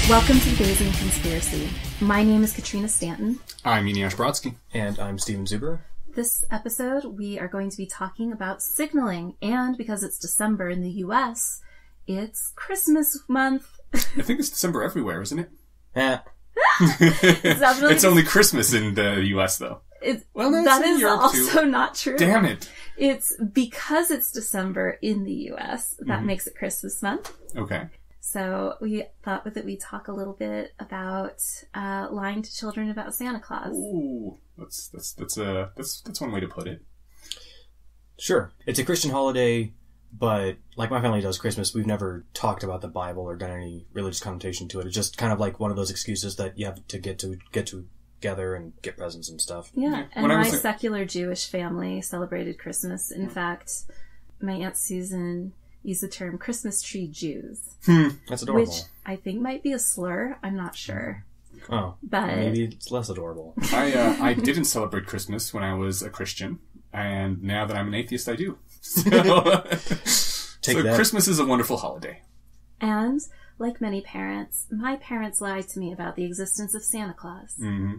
Welcome to the Bayesian Conspiracy. My name is Katrina Stanton. I'm Eneasz Brodsky. And I'm Steven Zuber. This episode, we are going to be talking about signaling, and because it's December in the U.S., it's Christmas month. I think it's December everywhere, isn't it? It's only Christmas in the U.S., though. That is also not true. Damn it. It's because it's December in the U.S. that makes it Christmas month. Okay. So we thought that we'd talk a little bit about lying to children about Santa Claus. Ooh, that's one way to put it. Sure. It's a Christian holiday, but like my family does Christmas, we've never talked about the Bible or done any religious connotation to it. It's just kind of like one of those excuses that you have to get together and get presents and stuff. Yeah, and my secular Jewish family celebrated Christmas. In fact, my Aunt Susan used the term Christmas tree Jews. That's adorable. Which I think might be a slur. I'm not sure. Oh, but maybe it's less adorable. I didn't celebrate Christmas when I was a Christian, and now that I'm an atheist, I do. So Christmas is a wonderful holiday. And like many parents, my parents lied to me about the existence of Santa Claus. Mm-hmm.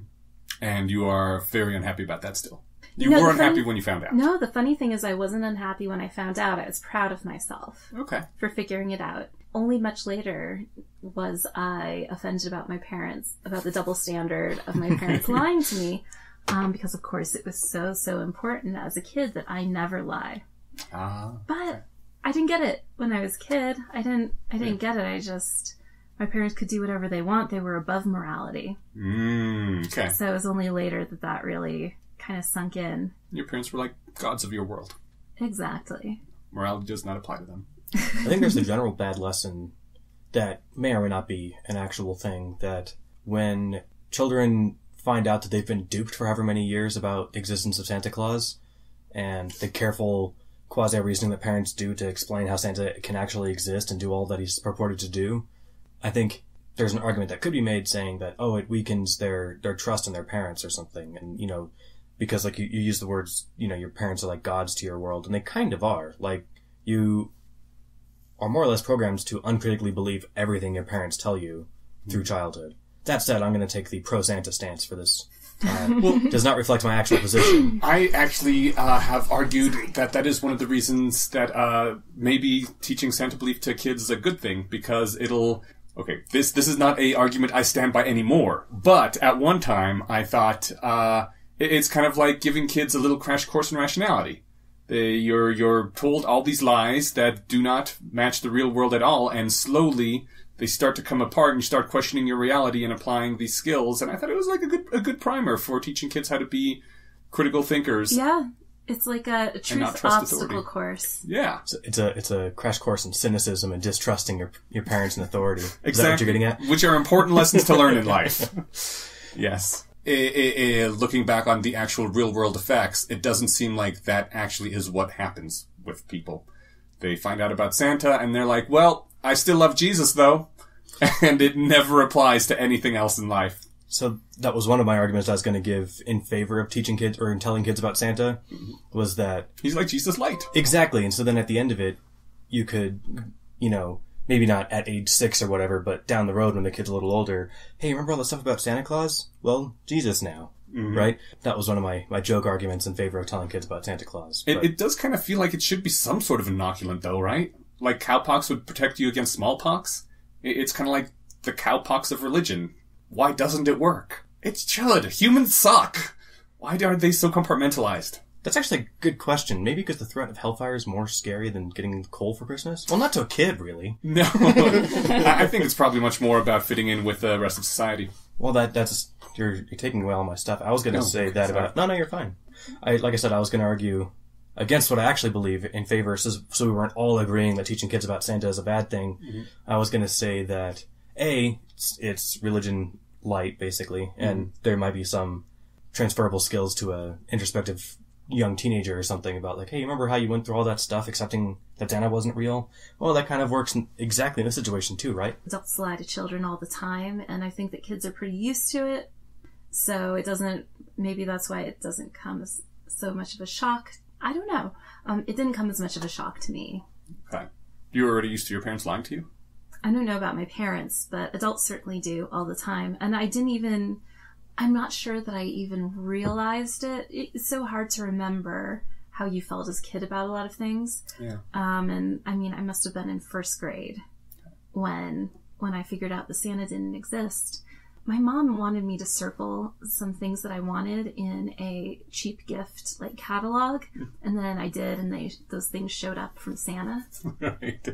And you are very unhappy about that still. You were unhappy when you found out. No, the funny thing is I wasn't unhappy when I found out. I was proud of myself. Okay. For figuring it out. Only much later was I offended about my parents, about the double standard of my parents lying to me. Because of course it was so important as a kid that I never lie. But I didn't get it when I was a kid. I didn't get it. My parents could do whatever they want. They were above morality. Okay. So it was only later that really kind of sunk in. Your parents were like gods of your world. Exactly. Morality does not apply to them. I think there's a general bad lesson that may or may not be an actual thing, that when children find out that they've been duped for however many years about the existence of Santa Claus, and the careful quasi-reasoning that parents do to explain how Santa can actually exist and do all that he's purported to do, I think there's an argument that could be made saying that, it weakens their trust in their parents or something. And, because like you use the words, your parents are like gods to your world, and they kind of are. Like, you are more or less programmed to uncritically believe everything your parents tell you through childhood. That said, I'm going to take the pro-Santa stance for this. Does not reflect my actual position. I actually have argued that is one of the reasons that maybe teaching Santa belief to kids is a good thing, because it'll... Okay, this is not a argument I stand by anymore, but at one time I thought it's kind of like giving kids a little crash course in rationality. You're told all these lies that do not match the real world at all, and slowly they start to come apart, and you start questioning your reality and applying these skills. And I thought it was like a good primer for teaching kids how to be critical thinkers. Yeah, it's like a truth obstacle course. Yeah, it's a crash course in cynicism and distrusting your parents and authority. Exactly. Is that what you're getting at? Which are important lessons to learn in life. Yes. Looking back on the actual real-world effects, it doesn't seem like that actually is what happens with people. They find out about Santa, and they're like, well, I still love Jesus, though. And it never applies to anything else in life. So that was one of my arguments I was going to give in favor of teaching kids or in telling kids about Santa, was that... He's like Jesus light. Exactly. And so then at the end of it, you could, maybe not at age 6 or whatever, but down the road when the kid's a little older, hey, remember all the stuff about Santa Claus? Well, Jesus now, right? That was one of my joke arguments in favor of telling kids about Santa Claus. It does kind of feel like it should be some sort of inoculant, though, right? Like cowpox would protect you against smallpox. It's kind of like the cowpox of religion. Why doesn't it work? It should. Humans suck. Why are they so compartmentalized? That's actually a good question. Maybe because the threat of hellfire is more scary than getting coal for Christmas? Well, not to a kid, really. No. I think it's probably much more about fitting in with the rest of society. Well, that's... You're taking away all my stuff. I was going to say that sorry. No, you're fine. Like I said, I was going to argue against what I actually believe in favor, so we weren't all agreeing that teaching kids about Santa is a bad thing. I was going to say that, it's religion light, basically, and there might be some transferable skills to a introspective young teenager or something about like, hey, remember how you went through all that stuff accepting that Santa wasn't real? Well, that kind of works exactly in this situation too, right? Adults lie to children all the time, and I think that kids are pretty used to it. So maybe that's why it doesn't come as so much of a shock. I don't know. It didn't come as much of a shock to me. Okay. You were already used to your parents lying to you? I don't know about my parents, but adults certainly do all the time. And I'm not sure that I even realized it. It's so hard to remember how you felt as a kid about a lot of things. Yeah. And I mean, I must have been in first grade when I figured out that Santa didn't exist. My mom wanted me to circle some things that I wanted in a cheap gift like catalog, and then I did, and those things showed up from Santa. Right.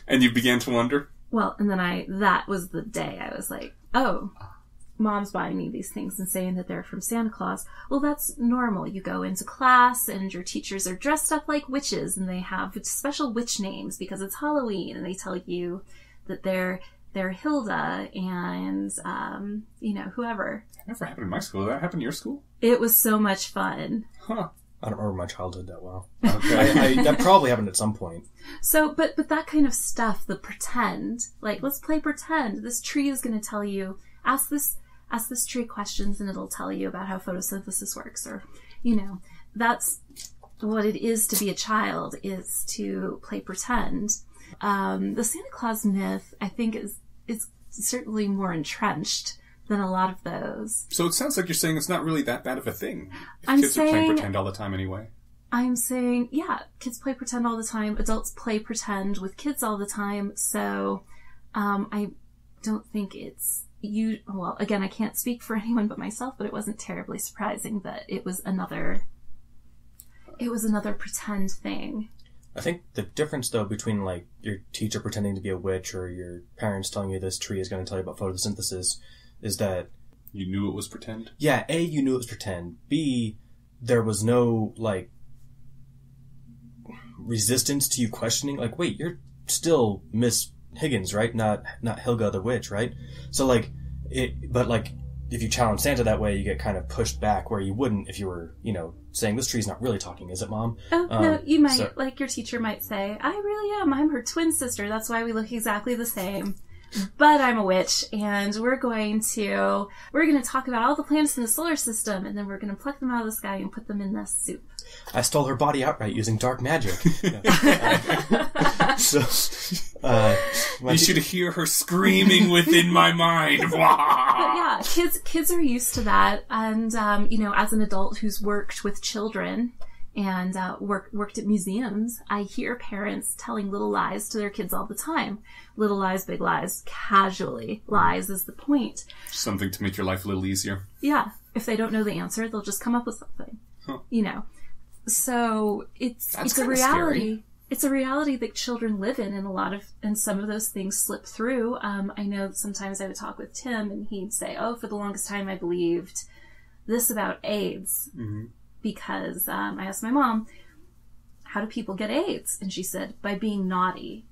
And you began to wonder? Well, and then that was the day I was like, oh, Mom's buying me these things and saying that they're from Santa Claus. Well, that's normal. You go into class and your teachers are dressed up like witches, and they have special witch names because it's Halloween, and they tell you that they're Hilda and, whoever. That never happened in my school. Did that happen in your school? It was so much fun. Huh. I don't remember my childhood that well. Okay. That probably happened at some point. So, but that kind of stuff, the pretend, like, let's play pretend. This tree is going to tell you, ask this tree questions and it'll tell you about how photosynthesis works, or, that's what it is to be a child, is to play pretend. The Santa Claus myth, I think, is certainly more entrenched than a lot of those. So it sounds like you're saying it's not really that bad of a thing. Kids are playing pretend all the time anyway. I'm saying, yeah, kids play pretend all the time. Adults play pretend with kids all the time. So, I don't think it's well, again, I can't speak for anyone but myself, but it wasn't terribly surprising that it was another pretend thing. I think the difference, though, between, like, your teacher pretending to be a witch or your parents telling you this tree is going to tell you about photosynthesis is that... You knew it was pretend? Yeah, A, you knew it was pretend. B, there was no, like, resistance to you questioning. Like, wait, you're still Miss Higgins, right? Not Helga the witch, right? So, like, if you challenge Santa that way, you get kind of pushed back where you wouldn't if you were, saying, this tree's not really talking, is it, Mom? Oh, no, you might, your teacher might say, I really am. I'm her twin sister. That's why we look exactly the same. But I'm a witch, and we're going to talk about all the planets in the solar system, and then we're going to pluck them out of the sky and put them in this soup. I stole her body outright using dark magic. You should hear her screaming within my mind. But yeah, kids are used to that, and as an adult who's worked with children and worked at museums, I hear parents telling little lies to their kids all the time. Little lies, big lies, casually. Lies is the point. Something to make your life a little easier. Yeah. If they don't know the answer, they'll just come up with something. Huh. So it's a reality. Scary. It's a reality that children live in, and some of those things slip through. I know that sometimes I would talk with Tim, and he'd say, "Oh, for the longest time I believed this about AIDS." Mm-hmm. Because I asked my mom, how do people get AIDS? And she said, by being naughty.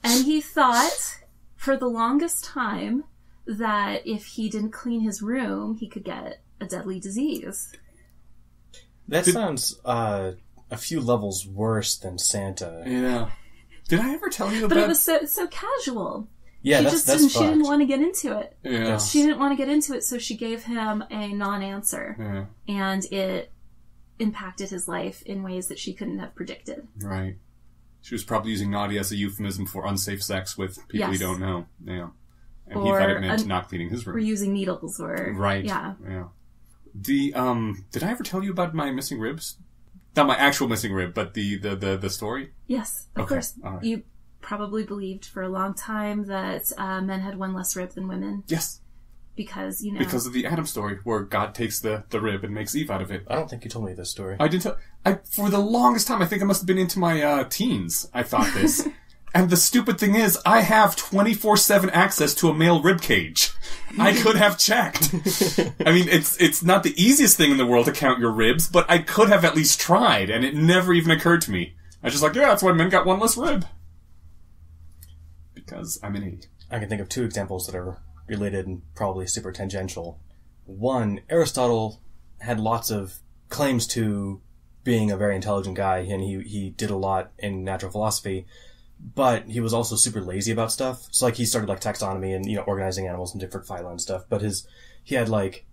And he thought for the longest time that if he didn't clean his room, he could get a deadly disease. That sounds a few levels worse than Santa. Yeah. Did I ever tell you about... But it was so casual. Yeah, she didn't want to get into it. Yeah. She didn't want to get into it, so she gave him a non-answer. Yeah. And it impacted his life in ways that she couldn't have predicted. Right. She was probably using naughty as a euphemism for unsafe sex with people you don't know. Yeah. And he thought it meant not cleaning his room. Or using needles, or... Right. Yeah. Yeah. Did I ever tell you about my missing ribs? Not my actual missing rib, but the story? Yes, of course. All right. You probably believed for a long time that men had one less rib than women. Yes. Because, Because of the Adam story, where God takes the rib and makes Eve out of it. I don't think you told me this story. I didn't tell... For the longest time, I think I must have been into my teens, I thought this. And the stupid thing is, I have 24/7 access to a male rib cage. I could have checked. I mean, it's not the easiest thing in the world to count your ribs, but I could have at least tried, and it never even occurred to me. I was just like, yeah, that's why men got one less rib. Because I'm an idiot. I can think of two examples that are related and probably super tangential. One, Aristotle had lots of claims to being a very intelligent guy, and he did a lot in natural philosophy, but he was also super lazy about stuff. So, like, he started, like, taxonomy and, organizing animals in different phyla and stuff, but he had, like,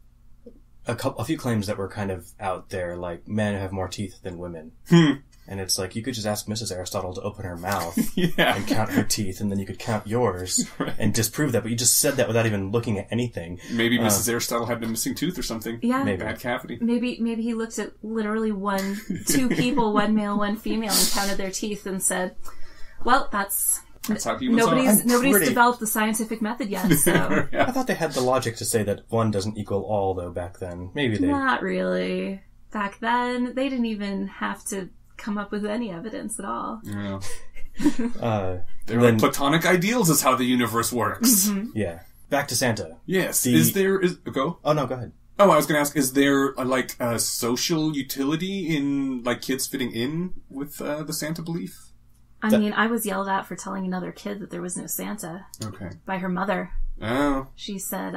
a few claims that were kind of out there, like, men have more teeth than women. And it's like, you could just ask Mrs. Aristotle to open her mouth Yeah. and count her teeth, and then you could count yours and disprove that. But you just said that without even looking at anything. Maybe Mrs. Aristotle had a missing tooth or something. Yeah. Maybe. Bad cavity. Maybe he looked at literally two people, one male, one female, and counted their teeth and said, well, that's how humans are. Nobody's developed the scientific method yet, so. I thought they had the logic to say that 1 doesn't equal all, though, back then. Maybe they... Not really. Back then, they didn't even have to come up with any evidence at all. Yeah. They're like Platonic ideals is how the universe works. Mm-hmm. Yeah. Back to Santa. Yes. Go? Oh, no, go ahead. Oh, I was going to ask, is there a social utility in like kids fitting in with the Santa belief? I mean, I was yelled at for telling another kid that there was no Santa. Okay. By her mother. Oh. She said,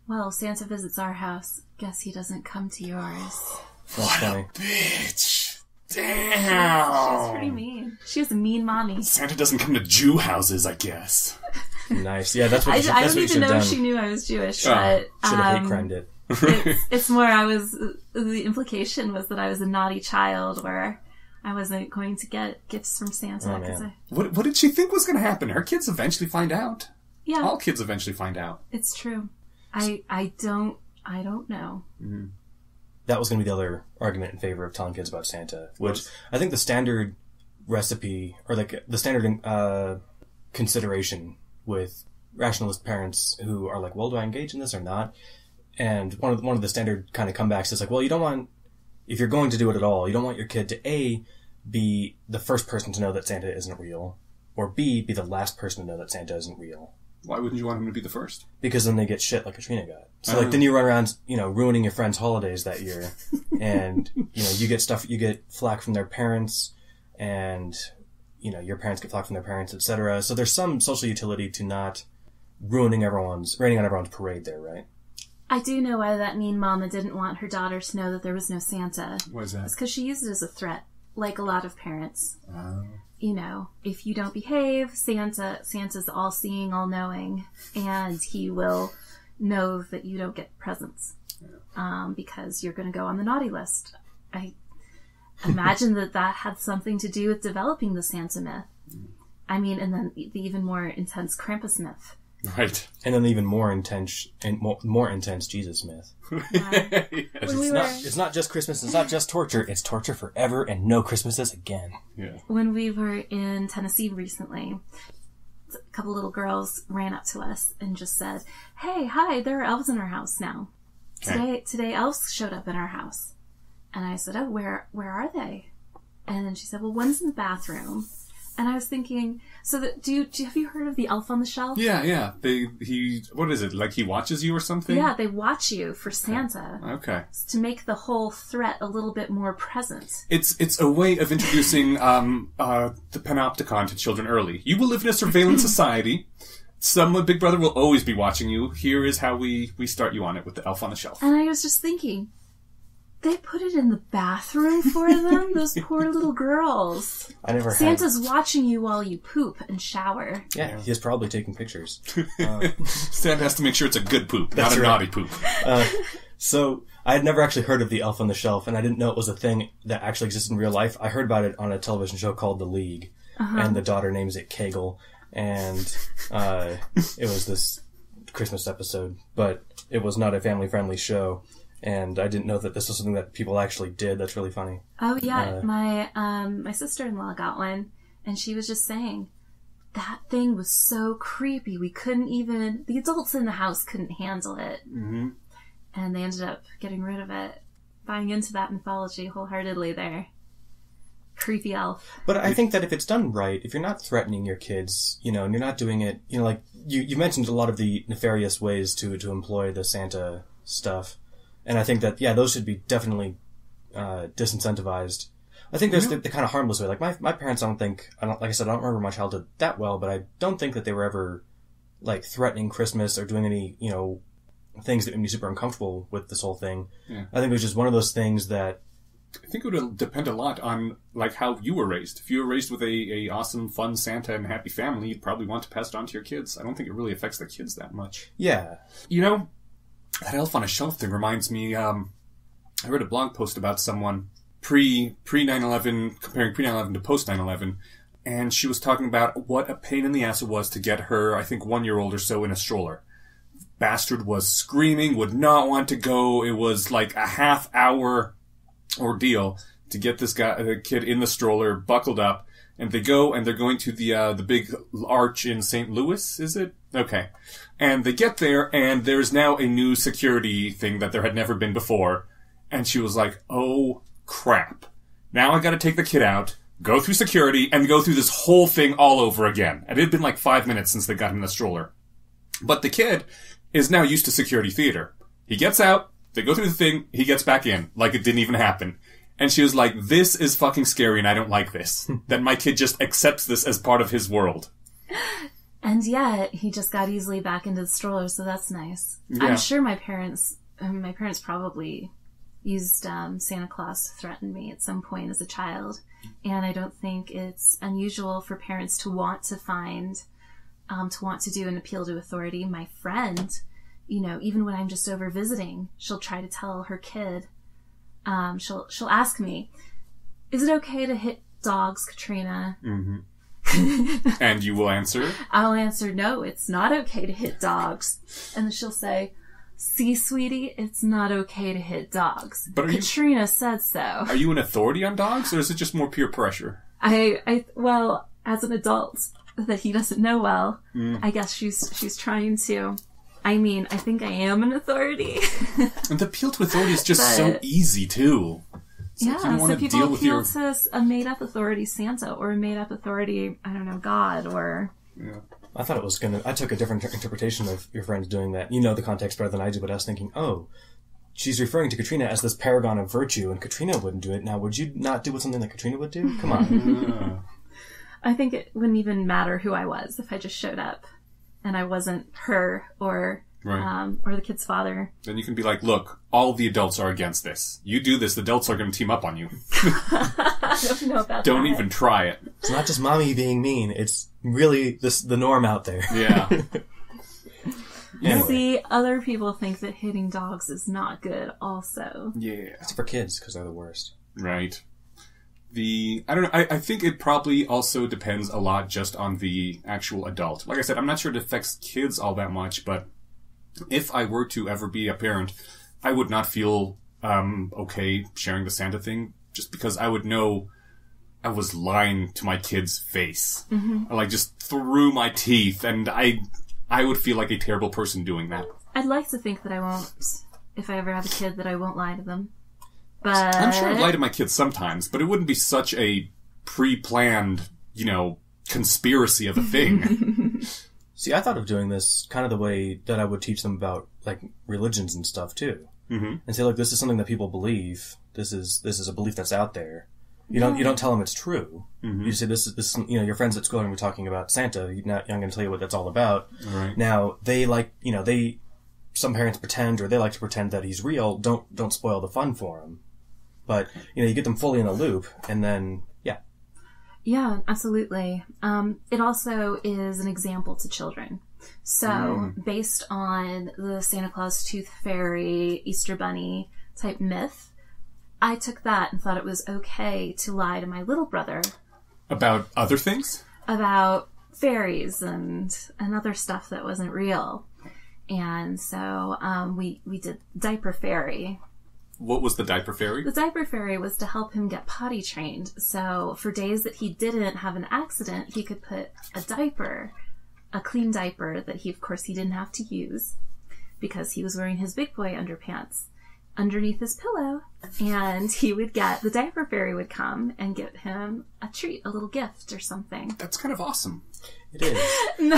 well, Santa visits our house. Guess he doesn't come to yours. That's funny. Bitch. She Damn. was pretty mean. She was a mean mommy. Santa doesn't come to Jew houses, I guess. Nice. Yeah, that's what I you should don't have even know done. if she knew I was Jewish, Should have hate crimed it. it's more the implication was that I was a naughty child where I wasn't going to get gifts from Santa. Oh, man. What did she think was going to happen? Her kids eventually find out. Yeah. All kids eventually find out. It's true. I don't know. Mm-hmm. That was going to be the other argument in favor of telling kids about Santa, which I think the standard recipe, or like the standard consideration with rationalist parents who are like, well, do I engage in this or not? And one of the standard kind of comebacks is like, well, you don't want, if you're going to do it at all, you don't want your kid to A, be the first person to know that Santa isn't real, or B, be the last person to know that Santa isn't real. Why wouldn't you want him to be the first? Because then they get shit like Katrina got. So like then you run around, ruining your friends' holidays that year, and you get flack from their parents, and your parents get flack from their parents, etc. So there's some social utility to not raining on everyone's parade there, right? I do know why that mean mama didn't want her daughter to know that there was no Santa. Why is that? It's because she used it as a threat, like a lot of parents. Oh. If you don't behave, Santa's all-seeing, all-knowing, and he will know that you don't get presents because you're going to go on the naughty list. I imagine that had something to do with developing the Santa myth. I mean, and then the even more intense Krampus myth. Right. And then the even more intense Jesus myth. Yes. It's not just Christmas, it's not just torture, it's torture forever and no Christmases again. Yeah. When we were in Tennessee recently, a couple little girls ran up to us and just said, "Hey, hi, there are elves in our house now. Today elves showed up in our house." And I said, "Oh, where are they?" And then she said, "Well, one's in the bathroom." And I was thinking, have you heard of the elf on the shelf? Yeah. What is it? Like he watches you or something? Yeah, they watch you for Santa. Okay. To make the whole threat a little bit more present. It's a way of introducing the panopticon to children early. You will live in a surveillance society. Someone, Big Brother, will always be watching you. Here is how we start you on it with the elf on the shelf. And I was just thinking, they put it in the bathroom for them? Those poor little girls. Santa's watching you while you poop and shower. Yeah, he's probably taking pictures. Santa has to make sure it's a good poop, not a naughty poop. So, I had never actually heard of the elf on the shelf, and I didn't know it was a thing that actually existed in real life. I heard about it on a television show called The League, and the daughter names it Kegel, and it was this Christmas episode, but it was not a family-friendly show. And I didn't know that this was something that people actually did. That's really funny. Oh yeah, my sister-in-law got one, and she was just saying that thing was so creepy. The adults in the house couldn't handle it, and they ended up getting rid of it, buying into that mythology wholeheartedly. There, creepy elf. But I think that if it's done right, if you're not threatening your kids, and you're not doing it, like you mentioned a lot of the nefarious ways to employ the Santa stuff. And I think that, those should be definitely disincentivized. I think there's the kind of harmless way. Like, my parents, like I said, I don't remember my childhood that well, but I don't think that they were ever, like, threatening Christmas or doing any, things that made me super uncomfortable with this whole thing. Yeah. I think it was just one of those things that... I think it would depend a lot on, like, how you were raised. If you were raised with a awesome, fun Santa and happy family, you'd probably want to pass it on to your kids. I don't think it really affects the kids that much. Yeah. That elf on a shelf thing reminds me, I read a blog post about someone pre 9/11, comparing pre 9/11 to post 9/11, and she was talking about what a pain in the ass it was to get her, I think, 1-year-old or so in a stroller. Bastard was screaming, would not want to go. It was like a half-hour ordeal to get this kid in the stroller, buckled up, and they go, and they're going to the big arch in St. Louis, is it? Okay. And they get there, and there's now a new security thing that there had never been before. And she was like, oh, crap. Now I gotta take the kid out, go through security, and go through this whole thing all over again. And it had been like 5 minutes since they got him in the stroller. But the kid is now used to security theater. He gets out, they go through the thing, he gets back in, like it didn't even happen. And she was like, this is fucking scary and I don't like this. That my kid just accepts this as part of his world. And yet, he just got easily back into the stroller, so that's nice. Yeah. I'm sure my parents probably used Santa Claus to threaten me at some point as a child. And I don't think it's unusual for parents to want to do an appeal to authority. My friend, even when I'm just over visiting, she'll try to tell her kid, she'll ask me, is it okay to hit dogs, Katrina? Mm-hmm. And you will answer? I'll answer, no, it's not okay to hit dogs. And then she'll say, see, sweetie, it's not okay to hit dogs. But Katrina said so. Are you an authority on dogs, or is it just more peer pressure? Well, as an adult that he doesn't know well, I guess she's trying to. I mean, I think I am an authority. And the appeal to authority is just so easy, too. Yeah, so people appeal to a made-up authority Santa, or a made-up authority, I don't know, God, or... Yeah. I thought it was I took a different interpretation of your friend doing that. You know the context better than I do, but I was thinking, oh, she's referring to Katrina as this paragon of virtue, and Katrina wouldn't do it. Now, would you not do something that Katrina would do? Come on. I think it wouldn't even matter who I was if I just showed up and I wasn't her or the kid's father. Then you can be like, look, all the adults are against this. You do this, the adults are going to team up on you. I don't know about that. Don't even try it. It's not just mommy being mean. It's really the norm out there. Yeah. Anyway. See, other people think that hitting dogs is not good also. Yeah. It's for kids because they're the worst. Right. I don't know, I think it probably also depends a lot just on the actual adult. Like I said, I'm not sure it affects kids all that much, but if I were to ever be a parent, I would not feel okay sharing the Santa thing, just because I would know I was lying to my kid's face. Mm-hmm. Like, just through my teeth, and I would feel like a terrible person doing that. I'd like to think that I won't, if I ever have a kid, that I won't lie to them. But... I'm sure I'd lie to my kids sometimes, but it wouldn't be such a pre-planned, conspiracy of a thing. See, I thought of doing this kind of the way that I would teach them about, like, religions and stuff, too. Mm-hmm. And say, look, this is something that people believe. This is a belief that's out there. You don't tell them it's true. Mm-hmm. You say, this is, your friends at school are going to be talking about Santa. I'm going to tell you what that's all about. Right. Now, some parents pretend, or they like to pretend that he's real. Don't spoil the fun for him. But, you get them fully in the loop, and then, yeah. Yeah, absolutely. It also is an example to children. So, based on the Santa Claus, Tooth Fairy, Easter Bunny type myth, I took that and thought it was okay to lie to my little brother. About other things? About fairies and other stuff that wasn't real. And so we did Diaper Fairy. What was the Diaper Fairy? The Diaper Fairy was to help him get potty trained. So for days that he didn't have an accident, he could put a clean diaper that he didn't have to use because he was wearing his big boy underpants underneath his pillow. And the Diaper Fairy would come and give him a treat, a little gift or something. That's kind of awesome. It is. No.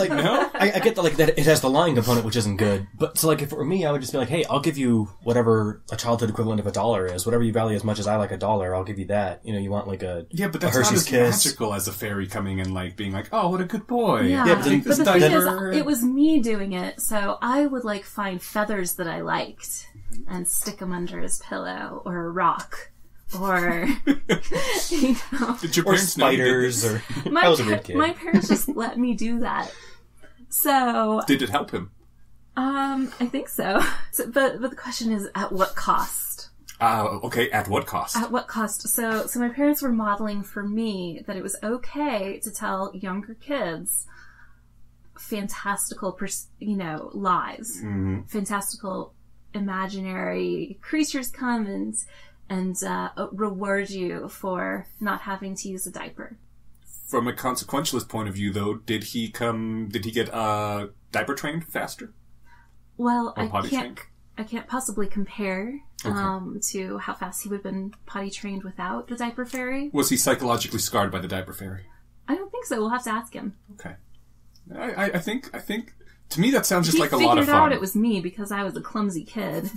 No? I get that it has the lying component, which isn't good. But, so, like, if it were me, I would just be like, hey, I'll give you whatever a childhood equivalent of $1 is. Whatever you value as much as I like $1, I'll give you that. You want, like, a Yeah, but that's Hershey's not as Kiss. magical as a fairy coming and, like, being like, oh, what a good boy. Yeah, but the thing is, it was me doing it, so I would, like, find feathers that I liked and stick them under his pillow, or a rock. Or, Did your or parents spiders, know or I was a weird kid. My parents just let me do that. So, did it help him? I think so. But the question is, at what cost? Okay, at what cost? At what cost? So my parents were modeling for me that it was okay to tell younger kids fantastical, lies. Mm-hmm. Fantastical imaginary creatures come and reward you for not having to use a diaper. From a consequentialist point of view, though, did he get diaper trained faster? Well, Or potty I trained? can't possibly compare Okay. to how fast he would have been potty trained without the diaper fairy. Was he psychologically scarred by the diaper fairy? I don't think so. We'll have to ask him. Okay. I think to me that sounds just He like a lot of figured out fun. it was me because I was a clumsy kid,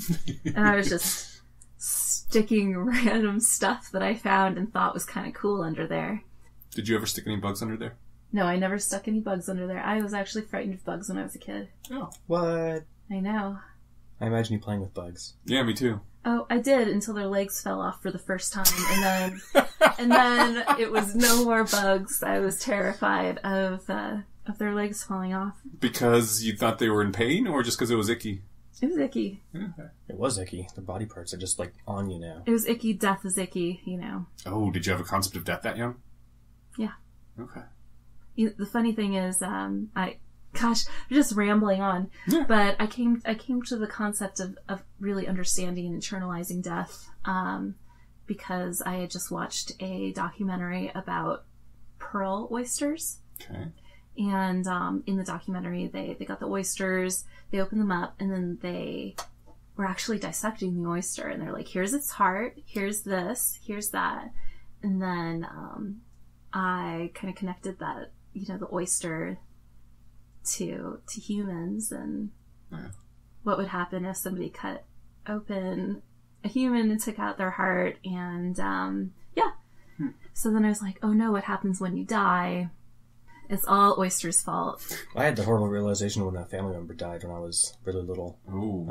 and I was just sticking random stuff that I found and thought was kind of cool under there. Did you ever stick any bugs under there? No, I never stuck any bugs under there. I was actually frightened of bugs when I was a kid. Oh. What? I know. I imagine you playing with bugs. Yeah, me too. Oh, I did until their legs fell off for the first time, and then it was no more bugs. I was terrified of their legs falling off. Because you thought they were in pain, or just because it was icky? It was icky. Okay. It was icky. The body parts are just, like, on you now. It was icky. Death is icky. Oh, did you have a concept of death that young? Yeah. Okay. The funny thing is, I'm just rambling on. Yeah. But I came to the concept of really understanding and internalizing death because I had just watched a documentary about pearl oysters. Okay. And in the documentary, they got the oysters, they opened them up, and then they were actually dissecting the oyster. And they're like, here's its heart, here's this, here's that. And then I kind of connected that, the oyster to humans and what would happen if somebody cut open a human and took out their heart. And So then I was like, oh no, what happens when you die? It's all oyster's fault. I had the horrible realization when a family member died when I was really little. Ooh.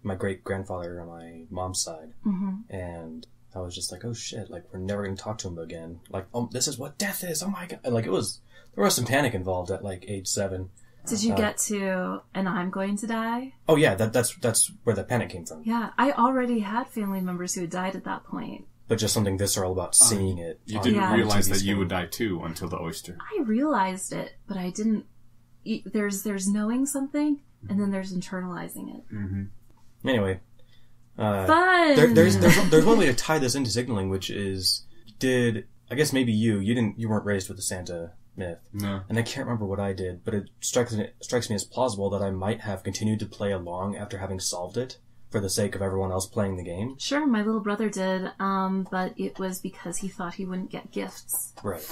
My great-grandfather on my mom's side. Mm-hmm. And I was just like, oh shit, like, we're never going to talk to him again. Like, oh, this is what death is, oh my god. And, like, there was some panic involved at, like, age 7. Did you get to, and I'm going to die? Oh yeah, that's where the panic came from. Yeah, I already had family members who had died at that point. But just something visceral about seeing it. You didn't Yeah. realize TV that you screen. would die too until the oyster. I realized it, but I didn't. There's knowing something, and then there's internalizing it. Mm-hmm. Anyway. Fun! There's one way to tie this into signaling, which is, I guess maybe you weren't raised with the Santa myth. No. And I can't remember what I did, but it strikes me as plausible that I might have continued to play along after having solved it for the sake of everyone else playing the game. Sure, my little brother did, but it was because he thought he wouldn't get gifts. Right.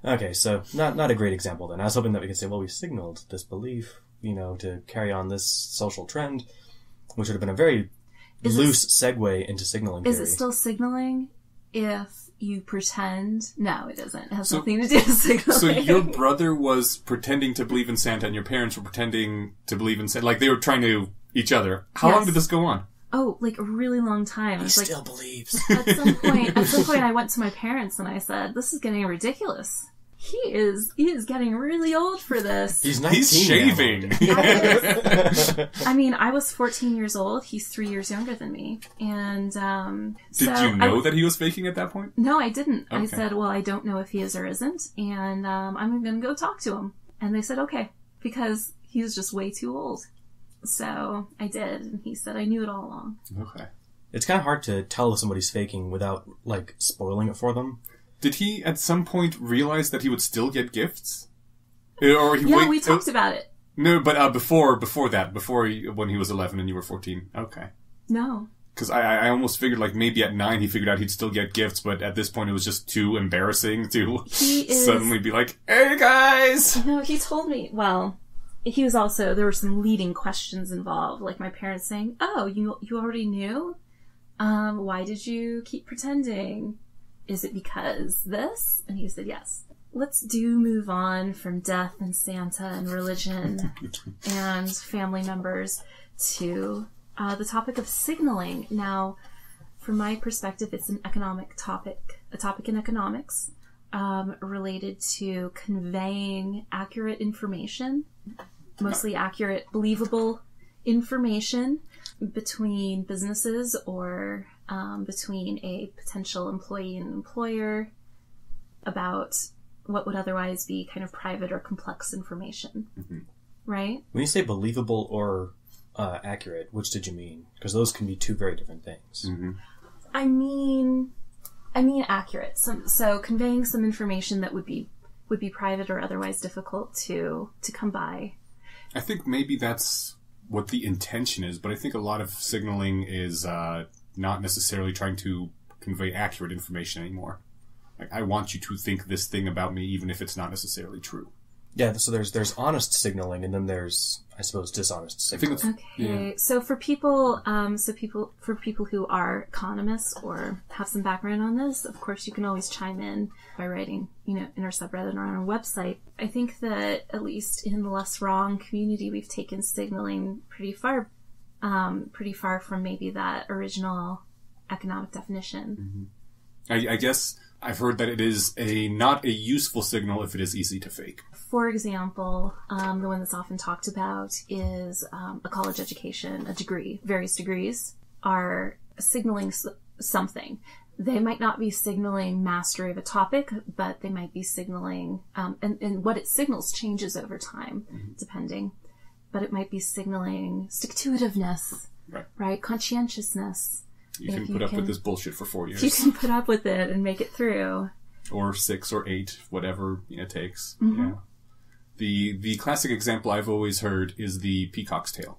Okay, so not a great example then. I was hoping that we could say, well, we signaled this belief, to carry on this social trend, which would have been a very loose segue into signaling theory. Is it still signaling if you pretend? No, it isn't. It has nothing to do with signaling. So your brother was pretending to believe in Santa, and your parents were pretending to believe in Santa. Like, they were trying to each other. How long did this go on? Oh, like a really long time. He It's like, still believes. at some point, I went to my parents and I said, "This is getting ridiculous. He is getting really old for this." He's 19 He's shaving. I was 14 years old. He's 3 years younger than me. And, Did you know that he was faking at that point? No, I didn't. Okay. I said, well, I don't know if he is or isn't. And, I'm going to go talk to him. And they said, okay, because he was just way too old. So I did. And he said, I knew it all along. Okay. It's kind of hard to tell if somebody's faking without, like, spoiling it for them. Did he at some point realize that he would still get gifts? Or We talked about it. No, but before that, when he was 11 and you were 14. Okay. No. Because I almost figured, like, maybe at 9 he figured out he'd still get gifts, but at this point it was just too embarrassing to suddenly be like, hey guys! No, he told me, well, he was also, there were some leading questions involved, like my parents saying, oh, you already knew? Why did you keep pretending? Is it because this? And he said, yes. Let's move on from death and Santa and religion and family members to the topic of signaling. Now, from my perspective, it's an economic topic, a topic in economics related to conveying accurate information, mostly accurate, believable information between businesses or between a potential employee and employer about what would otherwise be kind of private or complex information. Mm-hmm. Right? When you say believable or accurate, which did you mean? Because those can be two very different things. Mm-hmm. I mean accurate. So conveying some information that would be private or otherwise difficult to come by. I think maybe that's what the intention is, but I think a lot of signaling is not necessarily trying to convey accurate information anymore. Like, I want you to think this thing about me, even if it's not necessarily true. Yeah, so there's honest signaling, and then there's, I suppose, dishonest signaling. Okay, yeah. So for people who are economists or have some background on this, of course, you can always chime in by writing, in our subreddit or on our website. I think that at least in the less wrong community, we've taken signaling pretty far from maybe that original economic definition. Mm-hmm. I guess I've heard that it is not a useful signal if it is easy to fake. For example, the one that's often talked about is a college education, a degree. Various degrees are signaling something. They might not be signaling mastery of a topic, but they might be signaling, and what it signals changes over time, depending. But it might be signaling stick-to-itiveness, right? Conscientiousness. You can put up with this bullshit for 4 years. You can put up with it and make it through. Or 6 or 8, whatever it takes. Mm-hmm. Yeah. The classic example I've always heard is the peacock's tail.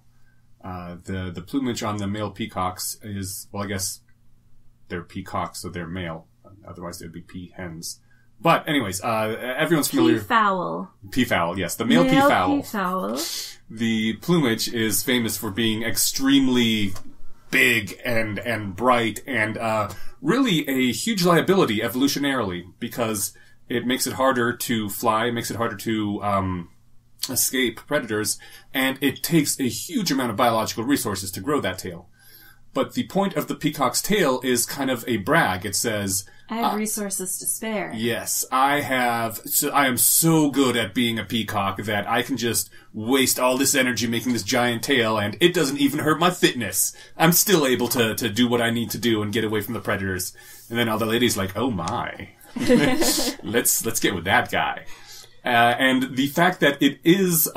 The plumage on the male peacocks is, well, I guess they're peacocks, so they're male. Otherwise, they'd be peahens. But anyways, everyone's familiar. Peafowl. Peafowl, yes. The male peafowl. Peafowl. The plumage is famous for being extremely big and bright and really a huge liability evolutionarily, because it makes it harder to fly, makes it harder to escape predators, and it takes a huge amount of biological resources to grow that tail. But the point of the peacock's tail is kind of a brag. It says, I have resources to spare. Yes, I am so good at being a peacock that I can just waste all this energy making this giant tail, and it doesn't even hurt my fitness. I'm still able to do what I need to do and get away from the predators. And then all the ladies like, oh my. Let's get with that guy. And the fact that it is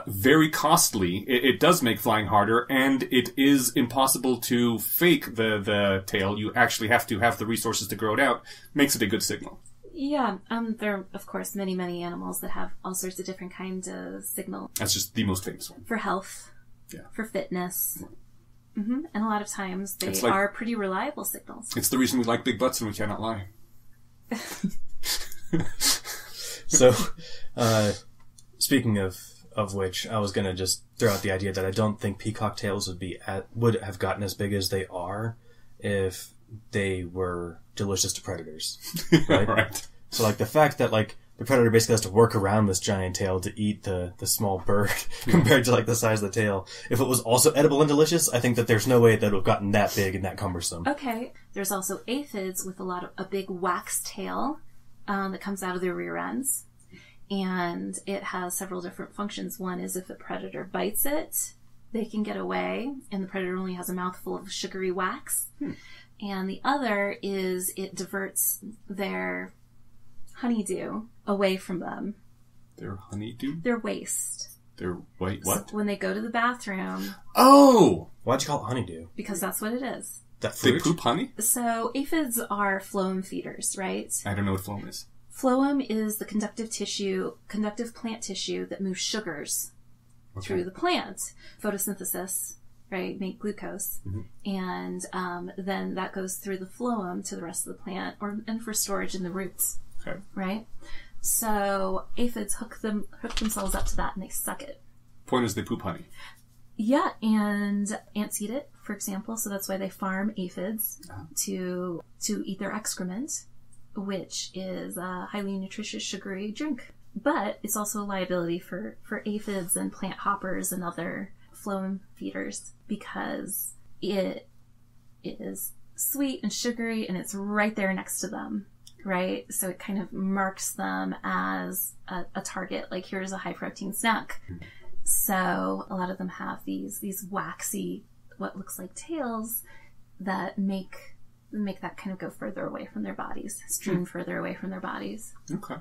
very costly, it does make flying harder, and it is impossible to fake the tail. You actually have to have the resources to grow it out, makes it a good signal. Yeah, there are, of course, many, many animals that have all sorts of different kinds of signal. That's just the most famous one. For health, for fitness. Mm-hmm. And a lot of times they like, are pretty reliable signals. It's the reason we like big butts and we cannot lie. So, speaking of which, I was gonna just throw out the idea that I don't think peacock tails would have gotten as big as they are if they were delicious to predators. Right? Right. So, like, the fact that, like, the predator basically has to work around this giant tail to eat the small bird compared to, like, the size of the tail. If it was also edible and delicious, I think that there's no way that it would have gotten that big and that cumbersome. Okay. There's also aphids with a big wax tail that comes out of their rear ends. And it has several different functions. One is if a predator bites it, they can get away, and the predator only has a mouthful of sugary wax. And the other is it diverts their honeydew away from them. Their honeydew? Their waste. Wait, what? So when they go to the bathroom. Oh! Why'd you call it honeydew? Because that's what it is. That fruit? They poop honey? So aphids are phloem feeders, right? I don't know what phloem is. Phloem is the conductive plant tissue that moves sugars through the plant. Photosynthesis, right, make glucose. Mm-hmm. And then that goes through the phloem to the rest of the plant and for storage in the roots. Okay. Right? So aphids hook themselves up to that and they suck it. Point is they poop honey. Yeah, and ants eat it, for example, so that's why they farm aphids to eat their excrement, which is a highly nutritious sugary drink. But it's also a liability for aphids and plant hoppers and other phloem feeders because it is sweet and sugary and it's right there next to them, right? So it kind of marks them as a target, like here's a high protein snack. So a lot of them have these waxy what looks like tails that make that kind of go further away from their bodies, stream further away from their bodies. Okay.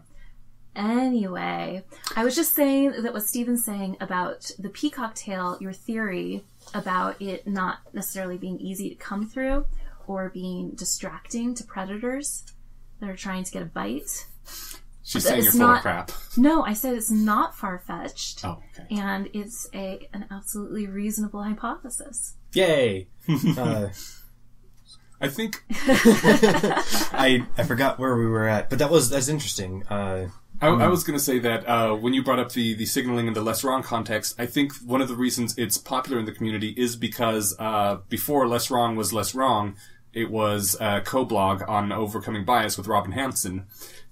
Anyway, I was just saying that what Stephen's saying about the peacock tail, your theory about it not necessarily being easy to come through or being distracting to predators that are trying to get a bite. She's saying you're full of crap. No, I said it's not far-fetched. Oh, okay. And it's an absolutely reasonable hypothesis. Yay! I think I forgot where we were at, but that's interesting. I was going to say that when you brought up the signaling in the less wrong context, I think one of the reasons it's popular in the community is because before Less Wrong was Less Wrong, it was a co-blog on overcoming bias with Robin Hanson.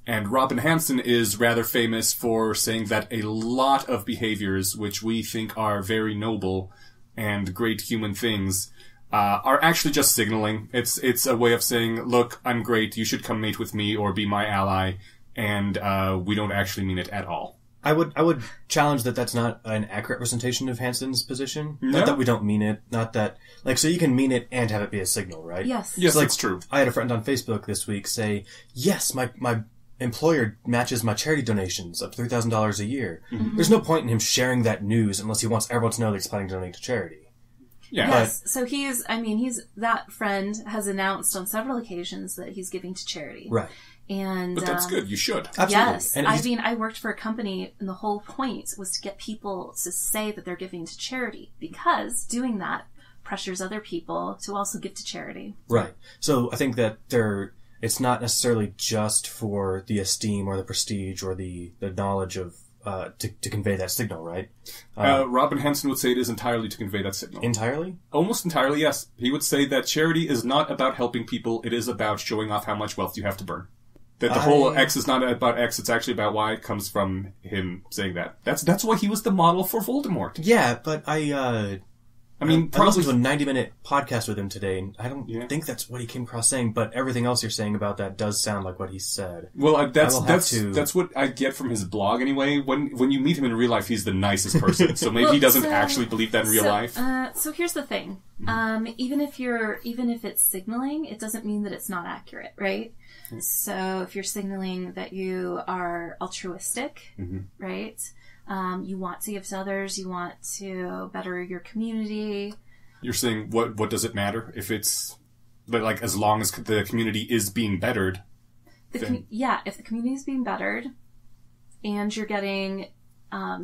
And Robin Hanson is rather famous for saying that a lot of behaviors which we think are very noble and great human things are actually just signaling. It's a way of saying, look, I'm great, you should come mate with me or be my ally, and we don't actually mean it at all. I would challenge that that's not an accurate representation of Hanson's position. No? Not that we don't mean it, not that... Like, so you can mean it and have it be a signal, right? Yes. Yes, so, like, that's true. I had a friend on Facebook this week say, yes, my employer matches my charity donations up to $3,000 a year. Mm-hmm. There's no point in him sharing that news unless he wants everyone to know that he's planning to donate to charity. Yeah. Yes. So that friend has announced on several occasions that he's giving to charity. Right. But that's good. You should. Absolutely. Yes. And I worked for a company and the whole point was to get people to say that they're giving to charity because doing that pressures other people to also give to charity. Right. So I think that it's not necessarily just for the esteem or the prestige or the knowledge of to convey that signal, right? Robin Hanson would say it is entirely to convey that signal. Entirely? Almost entirely, yes. He would say that charity is not about helping people, it is about showing off how much wealth you have to burn. That the whole X is not about X, it's actually about Y. It comes from him saying that. That's why he was the model for Voldemort. Yeah, but I listened to a 90-minute podcast with him today, and I don't think that's what he came across saying, but everything else you're saying about that does sound like what he said. Well, that's what I get from his blog anyway. When you meet him in real life, he's the nicest person, so maybe he doesn't actually believe that in real life. So here's the thing. Even if it's signaling, it doesn't mean that it's not accurate, right? Mm-hmm. So if you're signaling that you are altruistic, right? You want to give to others, you want to better your community. You're saying, what does it matter if it's, but like, as long as the community is being bettered? If the community is being bettered, and you're getting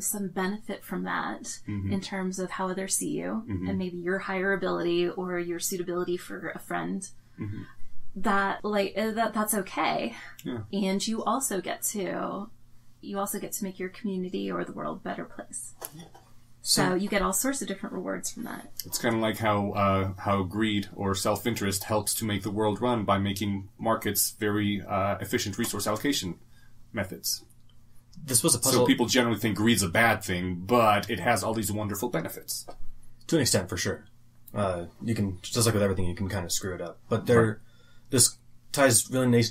some benefit from that in terms of how others see you, and maybe your higher ability or your suitability for a friend, that's okay. Yeah. And you also get to make your community or the world a better place. So you get all sorts of different rewards from that. It's kind of like how greed or self-interest helps to make the world run by making markets very efficient resource allocation methods. This was a puzzle. So people generally think greed's a bad thing, but it has all these wonderful benefits. To an extent, for sure. You can, just like with everything, you can kind of screw it up. But this ties really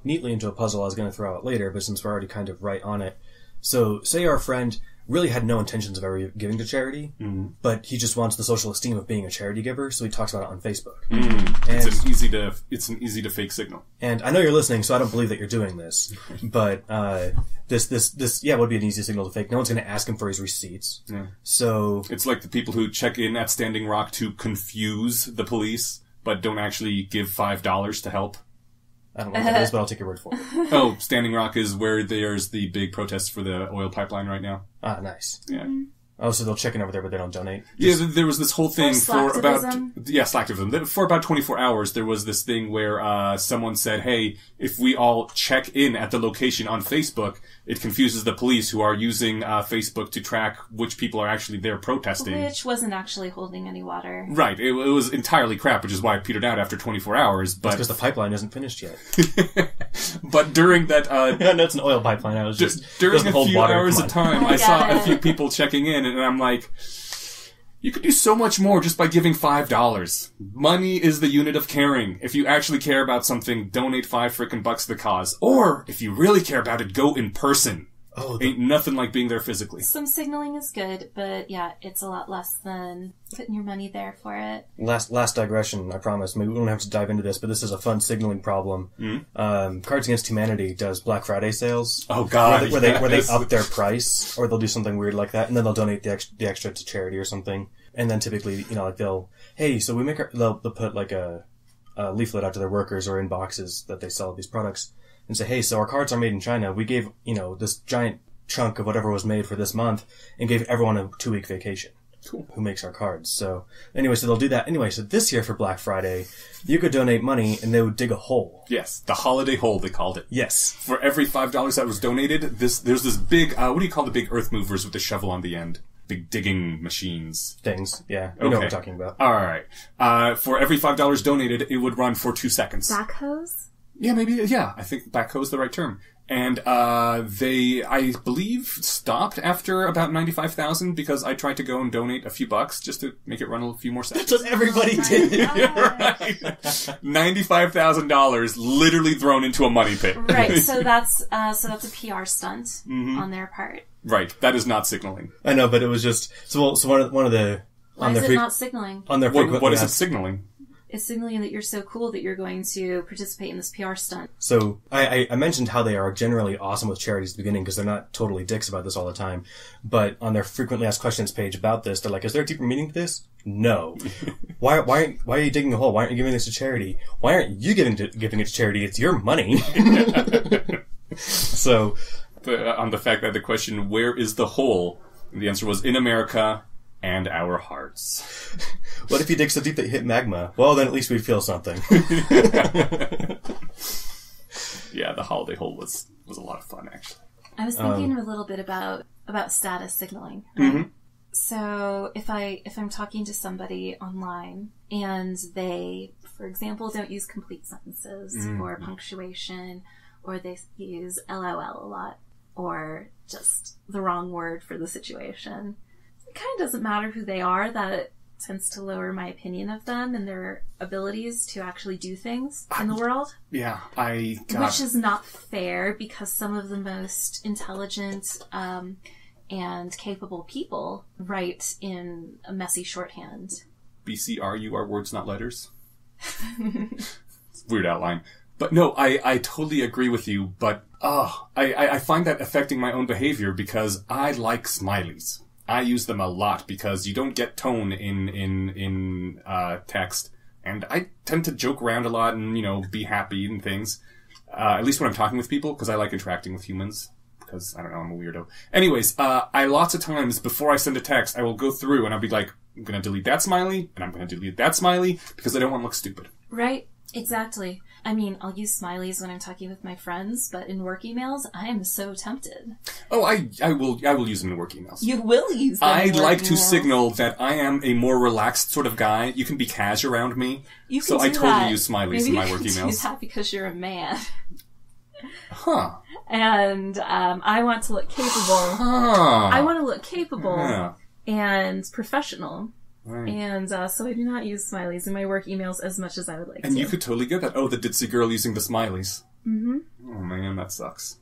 neatly into a puzzle I was going to throw out later, but since we're already kind of right on it. So, say our friend really had no intentions of ever giving to charity, but he just wants the social esteem of being a charity giver, so he talks about it on Facebook. And it's an easy to fake signal. And I know you're listening, so I don't believe that you're doing this, but this would be an easy signal to fake. No one's going to ask him for his receipts. Yeah. So it's like the people who check in at Standing Rock to confuse the police, but don't actually give $5 to help. I don't know what that is, but I'll take your word for it. Standing Rock is where there's the big protests for the oil pipeline right now. Ah, nice. Yeah. Oh, so they'll check in over there, but they don't donate? Yeah, there was this whole thing for about... Yeah, slacktivism. For about 24 hours, there was this thing where someone said, hey, if we all check in at the location on Facebook, it confuses the police who are using Facebook to track which people are actually there protesting. Which wasn't actually holding any water. Right. It was entirely crap, which is why it petered out after 24 hours. But because the pipeline isn't finished yet. But during that... no, it's an oil pipeline. I was just... During a few hours of time, I saw a few people checking in, and I'm like, you could do so much more just by giving $5. Money is the unit of caring. If you actually care about something, donate $5 to the cause. Or, if you really care about it, go in person. Oh, Ain't nothing like being there physically. Some signaling is good, but yeah, it's a lot less than putting your money there for it. last digression, I promise. Maybe we don't have to dive into this, but this is a fun signaling problem. Cards Against Humanity does Black Friday sales. Oh, God. Where they up their price, or they'll do something weird like that, and then they'll donate the extra to charity or something. And then typically, like they'll put like a leaflet out to their workers or in boxes that they sell these products and say, hey, so our cards are made in China. We gave, this giant chunk of whatever was made for this month and gave everyone a 2-week vacation. Cool. Who makes our cards. So anyway, so they'll do that. Anyway, so this year for Black Friday, you could donate money and they would dig a hole. Yes, the holiday hole, they called it. Yes. For every $5 that was donated, there's this big, what do you call the big earth movers with the shovel on the end? Big digging machines. Things, yeah. You know what I'm talking about. Alright. For every $5 donated, it would run for 2 seconds. Backhoes? Yeah, maybe, yeah. I think backhoe is the right term. And, they, I believe, stopped after about 95,000 because I tried to go and donate a few bucks just to make it run a few more seconds. That's what everybody did. Right. $95,000 literally thrown into a money pit. Right, so that's a PR stunt on their part. Right, that is not signaling. I know, but it was just, so one of the, Why is it not signaling? on their What is it signaling? It's signaling that you're so cool that you're going to participate in this PR stunt. So I mentioned how they are generally awesome with charities at the beginning because they're not totally dicks about this all the time. But on their frequently asked questions page about this, they're like, is there a deeper meaning to this? No. Why are you digging a hole? Why aren't you giving this to charity? Why aren't you giving it to charity? It's your money. So, On the fact that the question, where is the hole? The answer was in America and our hearts. What if you dig so deep that you hit magma? Well, then at least we'd feel something. Yeah, the holiday hole was a lot of fun, actually. I was thinking a little bit about status signaling. Right? Mm-hmm. So if I'm talking to somebody online and they, for example, don't use complete sentences or punctuation, or they use LOL a lot, or just the wrong word for the situation, it kind of doesn't matter who they are. That tends to lower my opinion of them and their abilities to actually do things in the world. Yeah, Which is not fair because some of the most intelligent and capable people write in a messy shorthand. BCRU are words, not letters. It's a weird outline. But no, I totally agree with you, but I find that affecting my own behavior because I like smileys. I use them a lot because you don't get tone in text, and I tend to joke around a lot and, be happy and things. At least when I'm talking with people, because I like interacting with humans. Because, I don't know, I'm a weirdo. Anyways, I lots of times, before I send a text, I will go through and I'll be like, I'm gonna delete that smiley, and I'm gonna delete that smiley, because I don't want to look stupid. Right. Exactly. I mean, I'll use smileys when I'm talking with my friends, but in work emails, I am so tempted. Oh, I will use them in work emails. You will use them in work like to emails. signal that I am a more relaxed sort of guy. You can be cash around me. You can so do I totally that. use smileys Maybe in my you work can emails. do that because you're a man. Huh. And I want to look capable. Huh. I want to look capable Yeah. and professional. Right. And so I do not use smileys in my work emails as much as I would like to. And you could totally get that. Oh, the ditzy girl using the smileys. Mm-hmm. Oh, man, that sucks.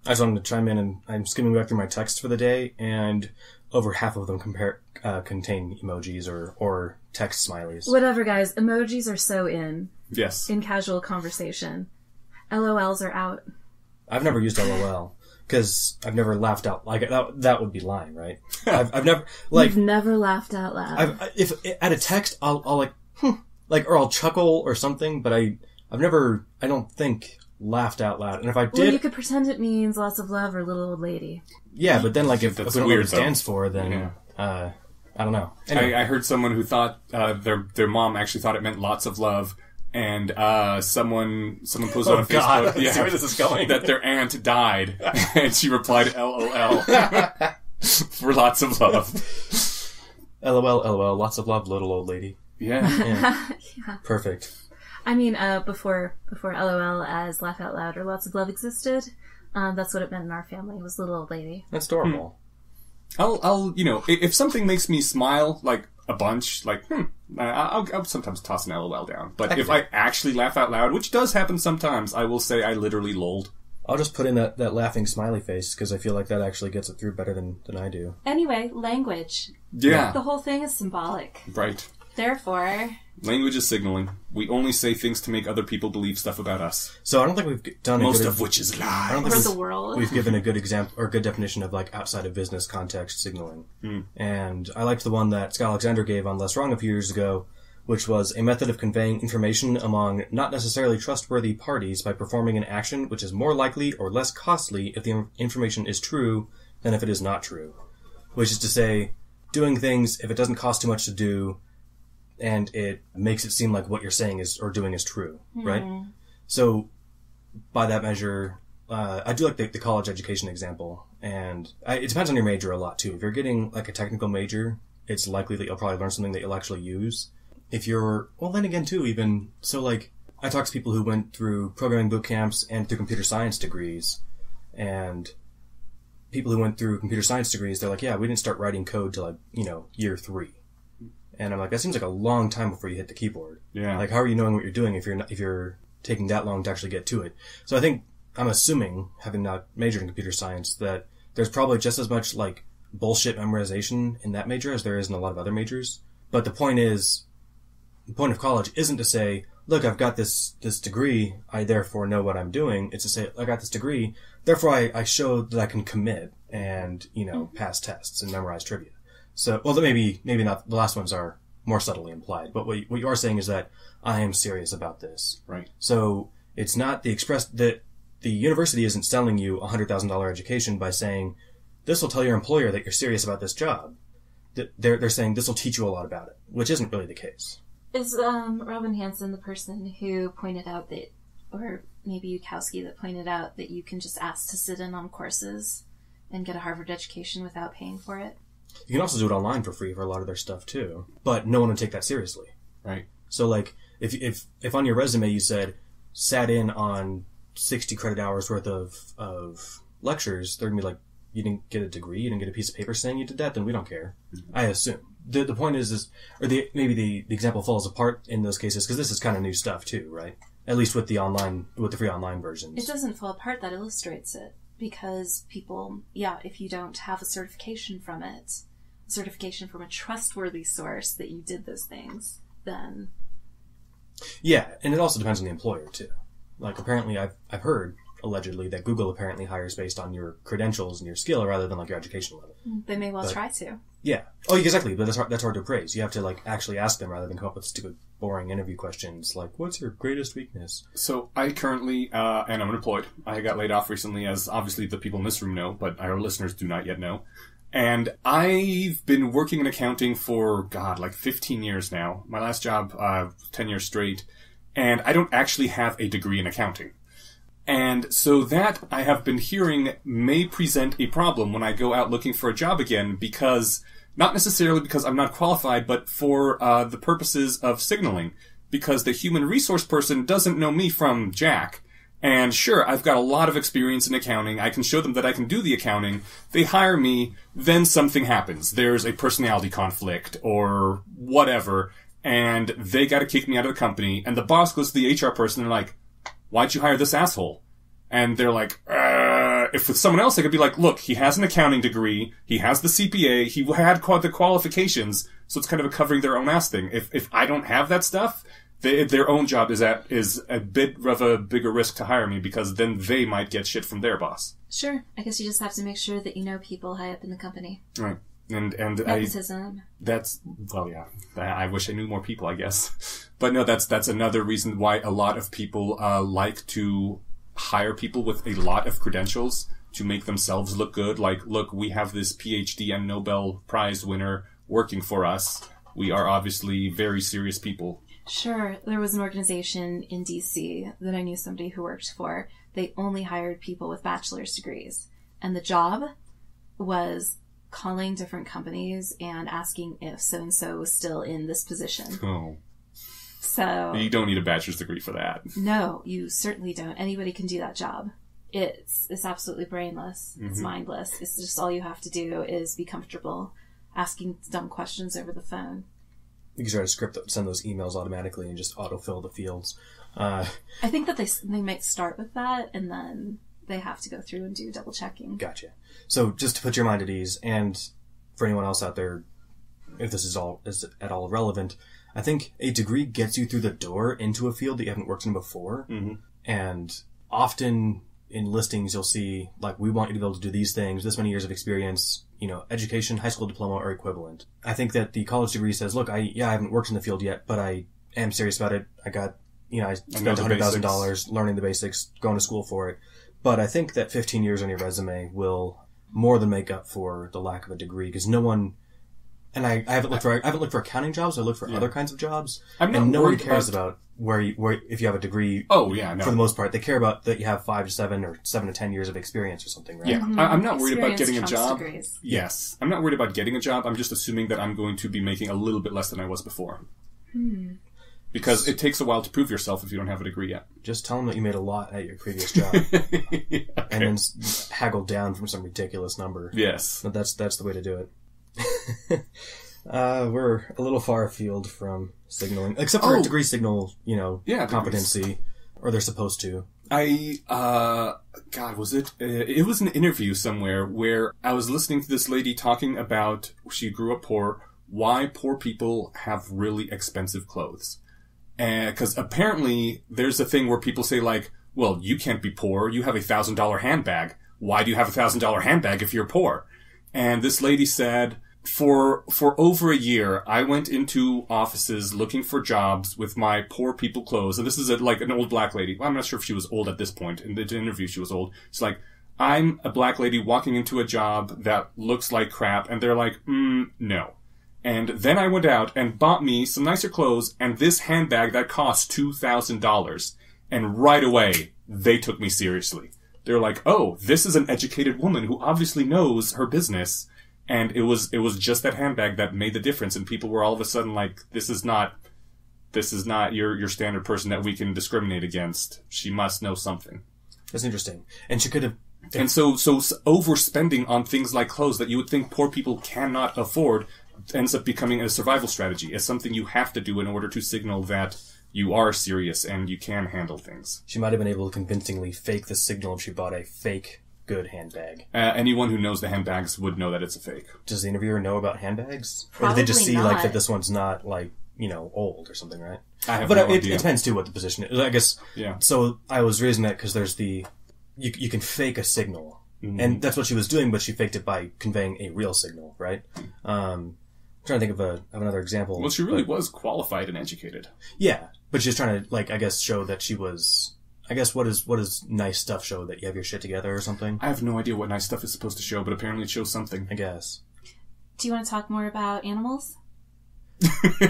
I just wanted to chime in, and I'm skimming back through my texts for the day, and over half of them contain emojis or text smileys. Whatever, guys. Emojis are so in Yes. casual conversation. LOLs are out. I've never used LOL because I've never laughed out like that would be lying, right? I've never You've never laughed out loud. if at a text I'll or I'll chuckle or something, but I've never, I don't think, laughed out loud. And if I did, well, you could pretend it means lots of love or little old lady. yeah, but then like if we don't know what weird, it stands for, then I don't know. Anyway. I heard someone who thought their mom actually thought it meant lots of love. And someone posted on Facebook, God, see where this is going. that their aunt died, and she replied LOL for lots of love. LOL, lots of love, little old lady. Yeah. Yeah. Perfect. I mean, before LOL as laugh out loud or lots of love existed, that's what it meant in our family, was little old lady. That's adorable. I'll if something makes me smile like a bunch, like I'll sometimes toss an LOL down. But if I actually laugh out loud, which does happen sometimes, I will say I literally lolled. I'll just put in that laughing smiley face because I feel like that actually gets it through better than I do. Anyway, language. Yeah. The whole thing is symbolic. Right. Therefore... Language is signaling. We only say things to make other people believe stuff about us. So I don't think we've done most of which is lies. Or the world. We've given a good example or good definition of like outside of business context signaling. And I liked the one that Scott Alexander gave on Less Wrong a few years ago, which was a method of conveying information among not necessarily trustworthy parties by performing an action which is more likely or less costly if the information is true than if it is not true. Which is to say, doing things if it doesn't cost too much to do and it makes it seem like what you're saying is or doing is true, right? So, by that measure, I do like the college education example, and it depends on your major a lot too. If you're getting like a technical major, it's likely that you'll probably learn something that you'll actually use. If you're, well then again too, even, so like, I talk to people who went through programming boot camps and through computer science degrees, and people who went through computer science degrees, they're like, yeah, we didn't start writing code till like, year 3. And I'm like, that seems like a long time before you hit the keyboard. Yeah. Like, how are you knowing what you're doing if you're taking that long to actually get to it? So I think, I'm assuming, having not majored in computer science, that there's probably just as much, like, bullshit memorization in that major as there is in a lot of other majors. But the point of college isn't to say, look, I've got this degree, I therefore know what I'm doing. It's to say, I got this degree, therefore I show that I can commit and, pass tests and memorize trivia. So, well, maybe not. The last ones are more subtly implied. But what you are saying is that I am serious about this. Right. So it's not that the university isn't selling you a $100,000 education by saying this will tell your employer that you're serious about this job. They're saying this will teach you a lot about it, which isn't really the case. Is Robin Hanson the person who pointed out that, or maybe Yukowski that pointed out that you can just ask to sit in on courses and get a Harvard education without paying for it? You can also do it online for free for a lot of their stuff too, but no one would take that seriously. Right. So like, if on your resume you said, sat in on 60 credit hours worth of lectures, they're gonna be like, you didn't get a degree, you didn't get a piece of paper saying you did that, then we don't care. Mm-hmm. I assume. The point is maybe the example falls apart in those cases, because this is kind of new stuff too, right? At least with the free online versions. It doesn't fall apart, that illustrates it. Because people, if you don't have a certification from it, a certification from a trustworthy source that you did those things, then... Yeah, and it also depends on the employer, too. Like, apparently, I've heard, allegedly, that Google apparently hires based on your credentials and your skill rather than, like, your education level. They may well try to. Yeah. Oh, exactly, but that's hard to appraise. You have to, like, actually ask them rather than come up with stupid, boring interview questions like, what's your greatest weakness? So I currently am unemployed. I got laid off recently, as obviously the people in this room know, but our listeners do not yet know. And I've been working in accounting for, like 15 years now. My last job, 10 years straight. And I don't actually have a degree in accounting. And so that, I have been hearing, may present a problem when I go out looking for a job again, because, not necessarily because I'm not qualified, but for the purposes of signaling. Because the human resource person doesn't know me from Jack. And sure, I've got a lot of experience in accounting. I can show them that I can do the accounting. They hire me, then something happens. There's a personality conflict, or whatever, and they gotta kick me out of the company. And the boss goes to the HR person and like, why'd you hire this asshole? And they're like, if with someone else, they could be like, look, he has an accounting degree, he has the CPA, he had the qualifications, so it's kind of a covering their own ass thing. If I don't have that stuff, their own job is a bit of a bigger risk to hire me, because then they might get shit from their boss. Sure. I guess you just have to make sure that you know people high up in the company. Right. And nepotism. I wish I knew more people, I guess. But no, that's another reason why a lot of people like to hire people with a lot of credentials to make themselves look good. Like, look, we have this PhD and Nobel Prize winner working for us. We are obviously very serious people. Sure. There was an organization in DC that I knew somebody who worked for. They only hired people with bachelor's degrees. And the job was calling different companies and asking if so-and-so was still in this position. Oh. So... You don't need a bachelor's degree for that. No, you certainly don't. Anybody can do that job. It's absolutely brainless. It's mindless. It's just all you have to do is be comfortable asking dumb questions over the phone. You can start a script that send those emails automatically and just autofill the fields. I think that they might start with that, and then they have to go through and do double checking. Gotcha. So just to put your mind at ease, and for anyone else out there, if this is at all relevant, I think a degree gets you through the door into a field that you haven't worked in before. Mm-hmm. And often in listings, you'll see, like, we want you to be able to do these things, this many years of experience, education, high school diploma or equivalent. I think that the college degree says, look, I haven't worked in the field yet, but I am serious about it. I got, I spent $100,000 learning the basics, going to school for it. But I think that 15 years on your resume will more than make up for the lack of a degree, because no one, and I haven't looked for accounting jobs. I looked for other kinds of jobs, and no one cares about where if you have a degree. Oh yeah, no. For the most part, they care about that you have 5 to 7 or 7 to 10 years of experience or something, right? Yeah, Mm-hmm. I'm not worried about getting a job. Degrees. Yes, I'm not worried about getting a job. I'm just assuming that I'm going to be making a little bit less than I was before. Because it takes a while to prove yourself if you don't have a degree yet. Just tell them that you made a lot at your previous job, okay. And then haggle down from some ridiculous number. Yes, but that's the way to do it. We're a little far afield from signaling, except for degree signal, competency, degrees. Or they're supposed to. Was it? It was an interview somewhere where I was listening to this lady talking about she grew up poor, why poor people have really expensive clothes. Because apparently there's a thing where people say like, well, you can't be poor. You have $1,000 handbag. Why do you have $1,000 handbag if you're poor? And this lady said, for over a year, I went into offices looking for jobs with my poor people clothes. And this is like an old black lady. Well, I'm not sure if she was old at this point. In the interview, she was old. It's like, I'm a black lady walking into a job that looks like crap. And they're like, no. And then I went out and bought me some nicer clothes and this handbag that cost $2,000. And right away, they took me seriously. They're like, oh, this is an educated woman who obviously knows her business. And it was just that handbag that made the difference. And people were all of a sudden like, this is not your standard person that we can discriminate against. She must know something. That's interesting. And she could have... And so overspending on things like clothes that you would think poor people cannot afford ends up becoming a survival strategy. It's something you have to do in order to signal that you are serious and you can handle things. She might have been able to convincingly fake the signal if she bought a fake good handbag. Anyone who knows the handbags would know that it's a fake. Does the interviewer know about handbags? Probably or did they just see not. like that this one's not like, old or something, right? I have no idea. It depends too what the position is. I guess. Yeah. So I was raising that because there's you can fake a signal. Mm-hmm. And that's what she was doing, but she faked it by conveying a real signal, right? I'm trying to think of another example. Well, she really was qualified and educated. Yeah, but she was trying to, show that she was... I guess what does nice stuff show? That you have your shit together or something? I have no idea what nice stuff is supposed to show, but apparently it shows something. I guess. Do you want to talk more about animals?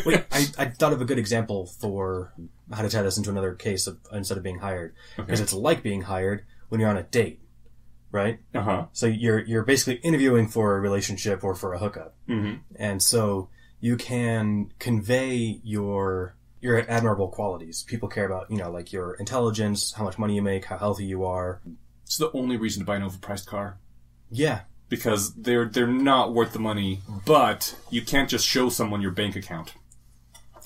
Wait, I thought of a good example for how to tie this into another case instead of being hired. Because it's like being hired when you're on a date. Right? Uh-huh. So you're basically interviewing for a relationship or for a hookup. Mm-hmm. And so you can convey your admirable qualities. People care about, like your intelligence, how much money you make, how healthy you are. It's the only reason to buy an overpriced car. Yeah. Because they're not worth the money, but you can't just show someone your bank account.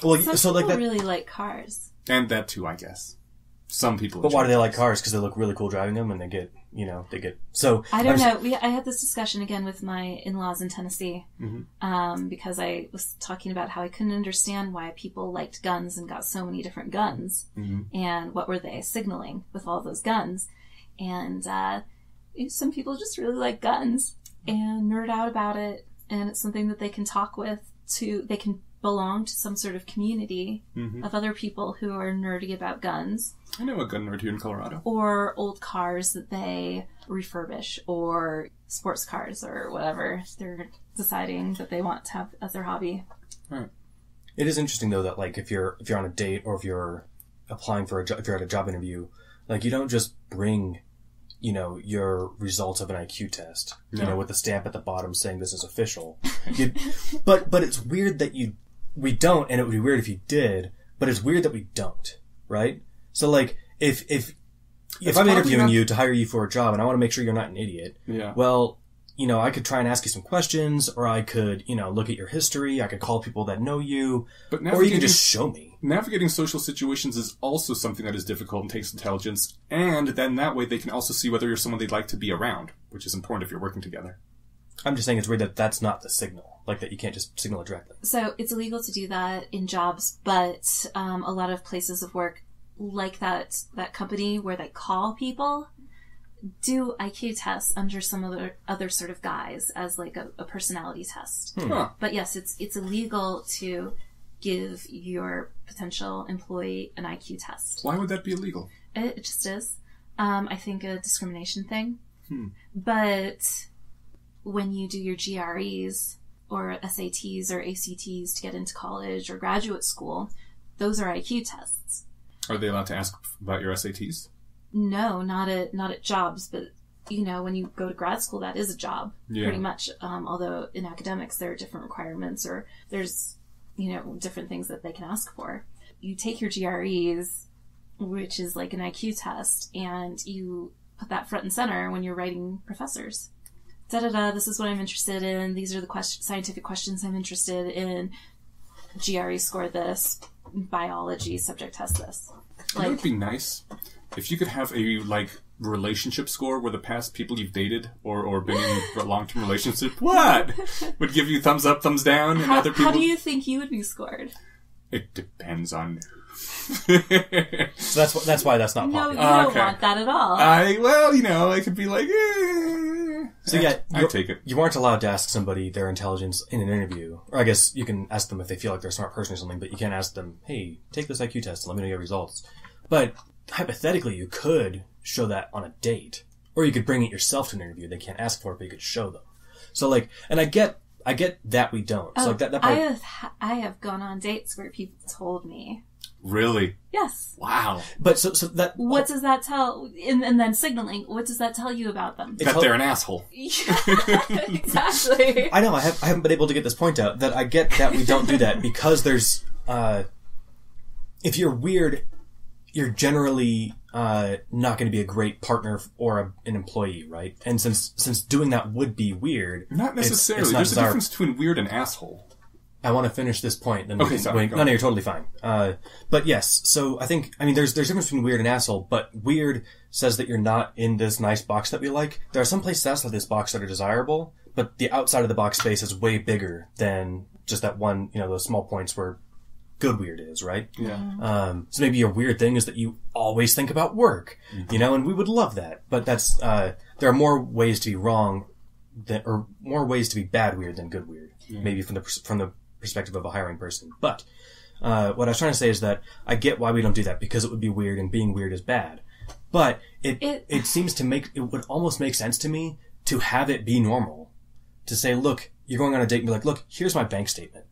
Well, some people really like cars. And that too, I guess. Some people. But why do they like cars? Because they look really cool driving them, and they get. So I don't know. I had this discussion again with my in-laws in Tennessee, because I was talking about how I couldn't understand why people liked guns and got so many different guns, and what were they signaling with all those guns, and some people just really like guns and nerd out about it, and it's something that they can talk with. They can belong to some sort of community of other people who are nerdy about guns. I know a gun nerd here in Colorado. Or old cars that they refurbish, or sports cars, or whatever they're deciding that they want to have as their hobby. Right. It is interesting though that if you're on a date or if you're applying for a job, if you're at a job interview, you don't just bring your results of an IQ test, with the stamp at the bottom saying this is official. But it's weird that we don't, and it would be weird if you did, but it's weird that we don't, right? So if I'm interviewing you to hire you for a job and I want to make sure you're not an idiot, well, I could try and ask you some questions, or I could, look at your history, I could call people that know you, But or you can just show me. Navigating social situations is also something that is difficult and takes intelligence, and then that way they can also see whether you're someone they'd like to be around, which is important if you're working together. I'm just saying it's weird that that's not the signal. Like, that you can't just signal it directly. So it's illegal to do that in jobs, but a lot of places of work, like that company where they call people, do IQ tests under some other sort of guise as like a personality test. Huh. But yes, it's illegal to give your potential employee an IQ test. Why would that be illegal? It just is. I think a discrimination thing. But when you do your GREs or SATs or ACTs to get into college or graduate school, those are IQ tests. Are they allowed to ask about your SATs? No, not at jobs, but when you go to grad school, that is a job, pretty much. Although in academics there are different requirements, or there's different things that they can ask for. You take your GREs, which is like an IQ test, and you put that front and center when you're writing professors. This is what I'm interested in. These are the scientific questions I'm interested in. GRE score this. Biology subject test this. It would be nice if you could have a relationship score where the past people you've dated or been in a long-term relationship would give you thumbs up, thumbs down, and other people. How do you think you would be scored? It depends on. So that's why that's not No, popular. you don't want that at all. I could be like, So yeah, I take it. You aren't allowed to ask somebody their intelligence in an interview. Or I guess you can ask them if they feel like they're a smart person or something, but you can't ask them, hey, take this IQ test and let me know your results. But hypothetically, you could show that on a date. Or you could bring it yourself to an interview. They can't ask for it, but you could show them. So and I get that we don't. So that part, I have gone on dates where people told me. Really? Yes. Wow. But so that... What does that tell... And then signaling, what does that tell you about them? That they're an asshole. Yeah, exactly. I know, I haven't been able to get this point out, that I get that we don't do that because there's... if you're weird, you're generally not going to be a great partner or an employee, right? And since doing that would be weird... Not necessarily. It's not There's a desirable. difference between weird and asshole. I want to finish this point. Then Okay, sorry. No, you're totally fine. But yes, so I think, there's a difference between weird and asshole, but weird says that you're not in this nice box that we like. There are some places outside this box that are desirable, but the outside of the box space is way bigger than just that one, those small points where good weird is, right? Yeah. So maybe your weird thing is that you always think about work, and we would love that. But that's, there are more ways to be wrong or more ways to be bad weird than good weird. Yeah. Maybe from the perspective of a hiring person. But what I was trying to say is that I get why we don't do that, because it would be weird and being weird is bad. But it seems it would almost make sense to me to have it be normal. To say, look, you're going on a date and be like, look, here's my bank statement.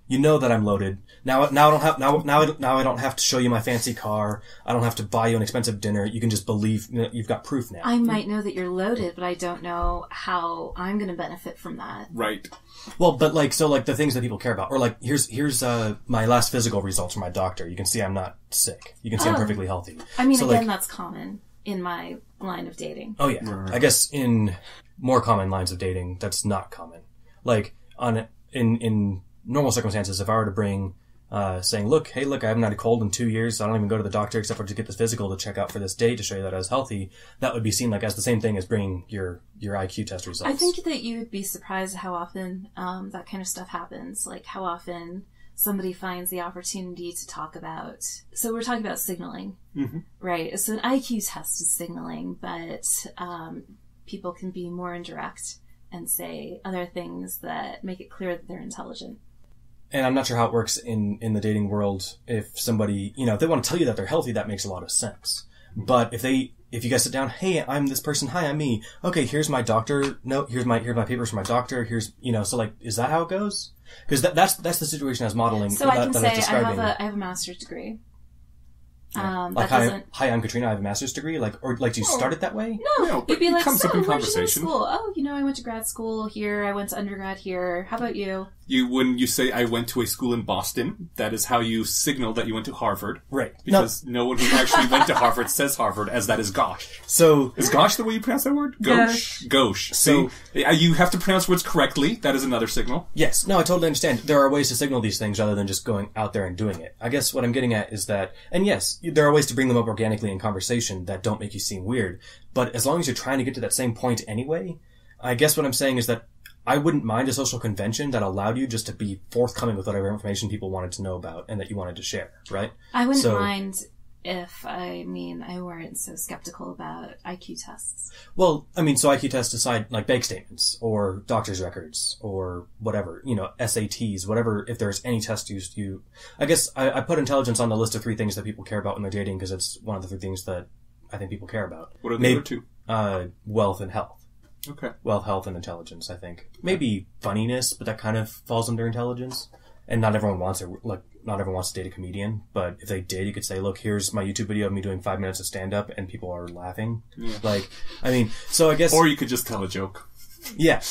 You know that I'm loaded. Now I don't have to show you my fancy car. I don't have to buy you an expensive dinner. You can just believe you've got proof now. I might know that you're loaded, but I don't know how I'm going to benefit from that. Right. Well, but the things that people care about, or here's my last physical results from my doctor. You can see I'm not sick. You can see I'm perfectly healthy. That's common in my line of dating. Oh yeah. Right. I guess in more common lines of dating, that's not common. In normal circumstances, if I were to bring, saying, look, I haven't had a cold in 2 years, I don't even go to the doctor except for to get this physical to check out for this date to show you that I was healthy, that would be seen as the same thing as bringing your IQ test results. I think that you would be surprised how often that kind of stuff happens. Like how often somebody finds the opportunity to talk about... So we're talking about signaling, right? So an IQ test is signaling, but people can be more indirect and say other things that make it clear that they're intelligent. And I'm not sure how it works in the dating world. If somebody, if they want to tell you that they're healthy, that makes a lot of sense. But if you guys sit down, hey, I'm this person, hi, I'm me. Okay, here's my doctor note, here's my papers from my doctor, here's, so is that how it goes? Because that's the situation I was modeling. So I can say I have a master's degree. Like, hi, I'm Katrina, I have a master's degree. Like, or like, do you start it that way? No, but you'd be it like, comes so up in where'd you go to conversation. school? Oh, I went to grad school here, I went to undergrad here. How about you? When you say, I went to a school in Boston, that is how you signal that you went to Harvard. Right. Because no one who actually went to Harvard says Harvard, as that is gosh. So... Is gosh the way you pronounce that word? Gauche. Gauche. So... See, you have to pronounce words correctly. That is another signal. Yes. No, I totally understand. There are ways to signal these things rather than just going out there and doing it. I guess what I'm getting at is that... And yes, there are ways to bring them up organically in conversation that don't make you seem weird. But as long as you're trying to get to that same point anyway, I guess what I'm saying is that I wouldn't mind a social convention that allowed you just to be forthcoming with whatever information people wanted to know about and that you wanted to share, right? I wouldn't mind if, I weren't so skeptical about IQ tests. Well, so IQ tests aside, like bank statements or doctor's records or whatever, SATs, whatever, if there's any test you I guess I put intelligence on the list of 3 things that people care about when they're dating because it's one of the 3 things that I think people care about. What are the other 2? Wealth and health. Okay. Wealth, health, and intelligence, I think. Maybe funniness, but that kind of falls under intelligence. And not everyone wants it. Like, not everyone wants to date a comedian. But if they did, you could say, look, here's my YouTube video of me doing 5 minutes of stand-up, and people are laughing. Yeah. Like, so I guess... Or you could just tell a joke. Yeah.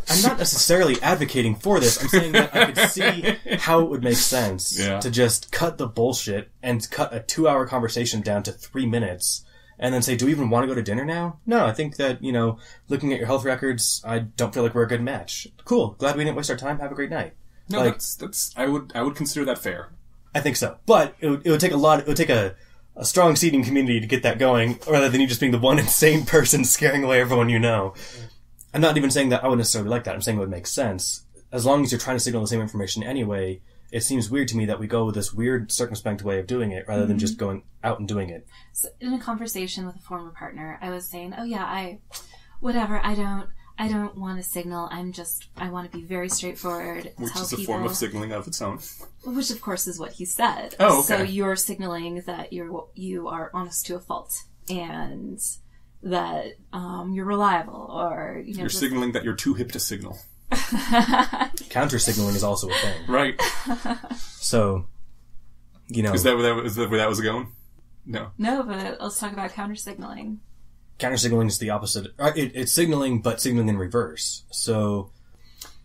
I'm not necessarily advocating for this. I'm saying that I could see how it would make sense to just cut the bullshit and cut a 2-hour conversation down to 3 minutes and then say, do we even want to go to dinner now? No, I think that, looking at your health records, I don't feel like we're a good match. Cool. Glad we didn't waste our time. Have a great night. No, that's I would consider that fair. I think so. But it would take a strong seeding community to get that going, rather than you just being the one insane person scaring away everyone you know. I'm not even saying that I would necessarily like that. I'm saying it would make sense. As long as you're trying to signal the same information anyway, it seems weird to me that we go with this weird, circumspect way of doing it, rather than just going out and doing it. So in a conversation with a former partner, I was saying, I don't want to signal. I want to be very straightforward. Which is a form of signaling of its own. Which, of course, is what he said. Oh, okay. So you're signaling that you are honest to a fault, and that you're reliable, or... You're signaling that you're too hip to signal. Counter-signaling is also a thing. Right. So, Is that where that was going? No. No, but let's talk about counter-signaling. Counter-signaling is the opposite. It's signaling, but signaling in reverse. So...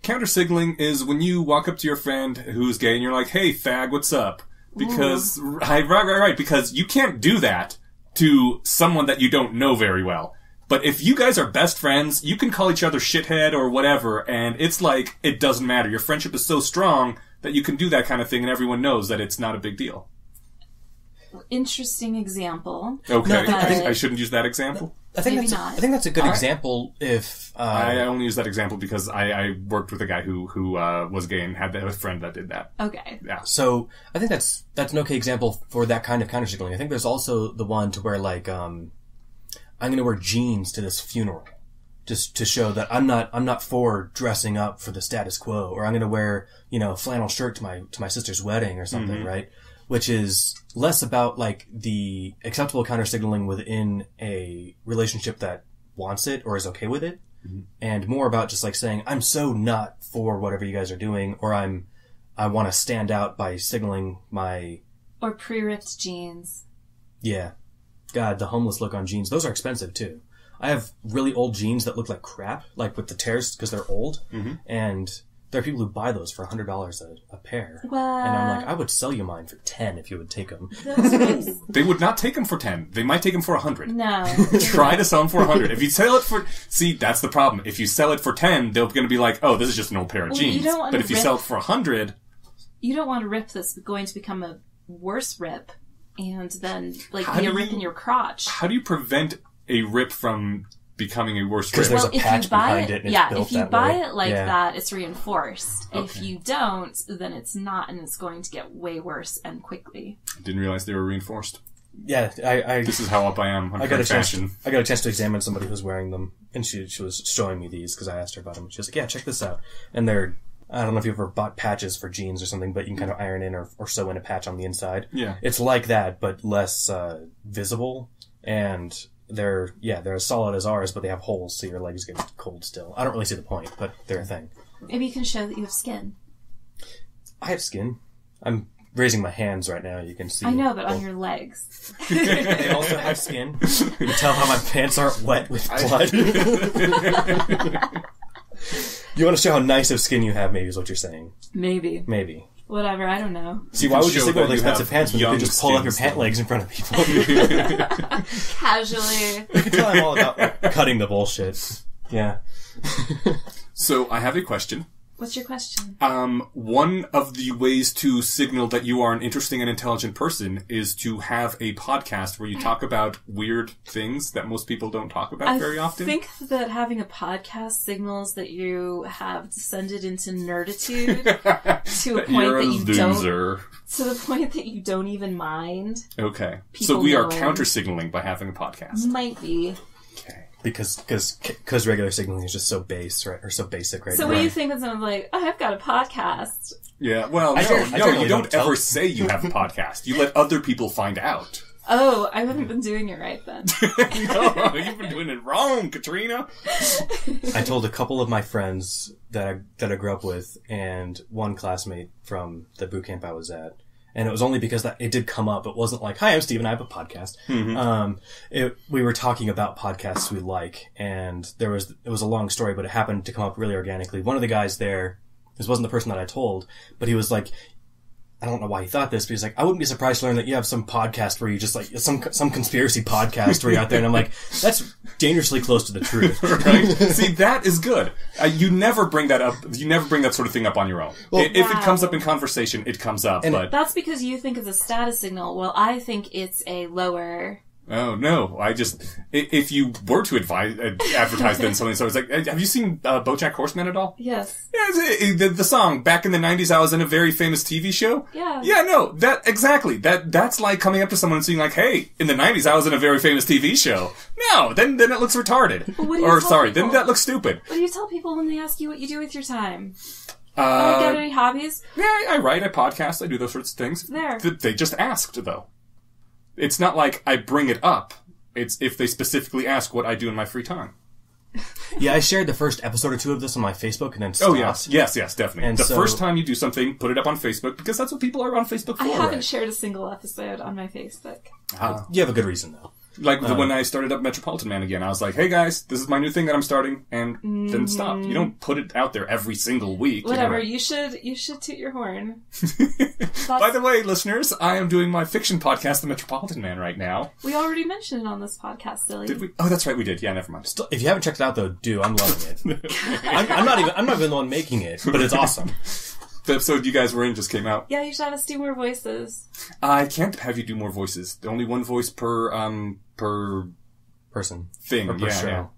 Counter-signaling is when you walk up to your friend who's gay and you're like, hey, fag, what's up? Because... Right. Because you can't do that to someone that you don't know very well. But if you guys are best friends, you can call each other shithead or whatever, and it's like, it doesn't matter. Your friendship is so strong that you can do that kind of thing and everyone knows that it's not a big deal. Interesting example. Okay, no, I think I shouldn't use that example. I think that's a good example if... I only use that example because I worked with a guy who was gay and had a friend that did that. Okay. Yeah. So, I think that's an okay example for that kind of counter-signaling. I think there's also the one to where, like, I'm gonna wear jeans to this funeral. Just to show that I'm not for dressing up for the status quo, or I'm gonna wear, flannel shirt to my sister's wedding or something, right? Which is less about, like, the acceptable counter-signaling within a relationship that wants it or is okay with it, and more about just, like, saying, I'm so not for whatever you guys are doing, or I want to stand out by signaling my... Or pre-ripped jeans. Yeah. God, the homeless look on jeans. Those are expensive, too. I have really old jeans that look like crap, like with the tears because they're old, and... There are people who buy those for $100 a pair. What? And I'm like, I would sell you mine for 10 if you would take them. They would not take them for 10. They might take them for 100. No. Try to sell them for 100. If you sell it for... See, that's the problem. If you sell it for 10, they're going to be like, oh, this is just an old pair of jeans. But if you sell it for 100... You don't want a rip that's going to become a worse rip and then, like, be a rip in your crotch. How do you prevent a rip from... becoming a worse rip? Because there's a patch behind it and it's built if you that buy way. it like that, it's reinforced. Okay. If you don't, then it's not, and it's going to get way worse and quickly. I didn't realize they were reinforced. Yeah, This is how up I am on fashion. I got a chance to examine somebody who's wearing them, and she was showing me these because I asked her about them. She was like, yeah, check this out. And they're... I don't know if you've ever bought patches for jeans or something, but you can kind of iron in or sew in a patch on the inside. Yeah. It's like that, but less visible, and... They're as solid as ours, but they have holes, so your legs get cold still. I don't really see the point, but they're a thing. Maybe you can show that you have skin. I have skin. I'm raising my hands right now. You can see. I know, but on your legs. They also have skin. You can tell how my pants aren't wet with blood. You want to show how nice of skin you have, maybe, is what you're saying. Maybe. Maybe. Whatever, I don't know. See, why would you signal with expensive pants when you could just pull up your pant legs in front of people? Casually. You can tell I'm all about like, cutting the bullshit. Yeah. So, I have a question. What's your question? One of the ways to signal that you are an interesting and intelligent person is to have a podcast where you talk about weird things that most people don't talk about very often. I think that having a podcast signals that you have descended into nerditude to a point that you don't. To the point that you don't even mind. Okay. So we are counter-signaling by having a podcast. Might be. Okay. Because regular signaling is just so base, right? Or so basic, right? So when you think that someone's like, oh, I've got a podcast. Yeah, well, you don't ever say you have a podcast. You let other people find out. Oh, I haven't been doing it right then. No, you've been doing it wrong, Katrina. I told a couple of my friends that I grew up with and one classmate from the boot camp I was at. And it was only because it did come up. It wasn't like, hi, I'm Steve and I have a podcast. Mm-hmm. We were talking about podcasts we like, and it was a long story, but it happened to come up really organically. One of the guys there, this wasn't the person that I told, but he was like, I don't know why he thought this, but he's like, I wouldn't be surprised to learn that you have some podcast where you just like, some conspiracy podcast where you're out there, and I'm like, that's dangerously close to the truth. Right? See, that is good. You never bring that up, you never bring that sort of thing up on your own. Well, if it comes up in conversation, it comes up, but... That's because you think it's a status signal. Well, I think it's a lower... Oh, no. If you were to advertise then something, so it's like, have you seen BoJack Horseman at all? Yes. Yeah, the song, back in the 90s, I was in a very famous TV show. Yeah. Yeah, no, exactly. That's like coming up to someone and saying like, hey, in the 90s, I was in a very famous TV show. No, then it looks retarded. Then that looks stupid. What do you tell people when they ask you what you do with your time? Got any hobbies? Yeah, I write, I podcast, I do those sorts of things. They just asked, though. It's not like I bring it up. It's if they specifically ask what I do in my free time. Yeah, I shared the first episode or two of this on my Facebook and then stopped. Oh, yes, definitely. And first time you do something, put it up on Facebook, because that's what people are on Facebook for. I haven't shared a single episode on my Facebook. You have a good reason, though. Like when I started up Metropolitan Man again, I was like, hey guys, this is my new thing that I'm starting, and then stop. You don't put it out there every single week. Whatever, you should toot your horn. By the way, listeners, I am doing my fiction podcast, The Metropolitan Man, right now. We already mentioned it on this podcast, silly. Did we? Oh, that's right, we did. Yeah, never mind. Still, if you haven't checked it out, though, I'm loving it. I'm not even the one making it, but it's awesome. The episode you guys were in just came out. Yeah, you should have us do more voices. I can't have you do more voices. Only one voice per person thing. Or per show.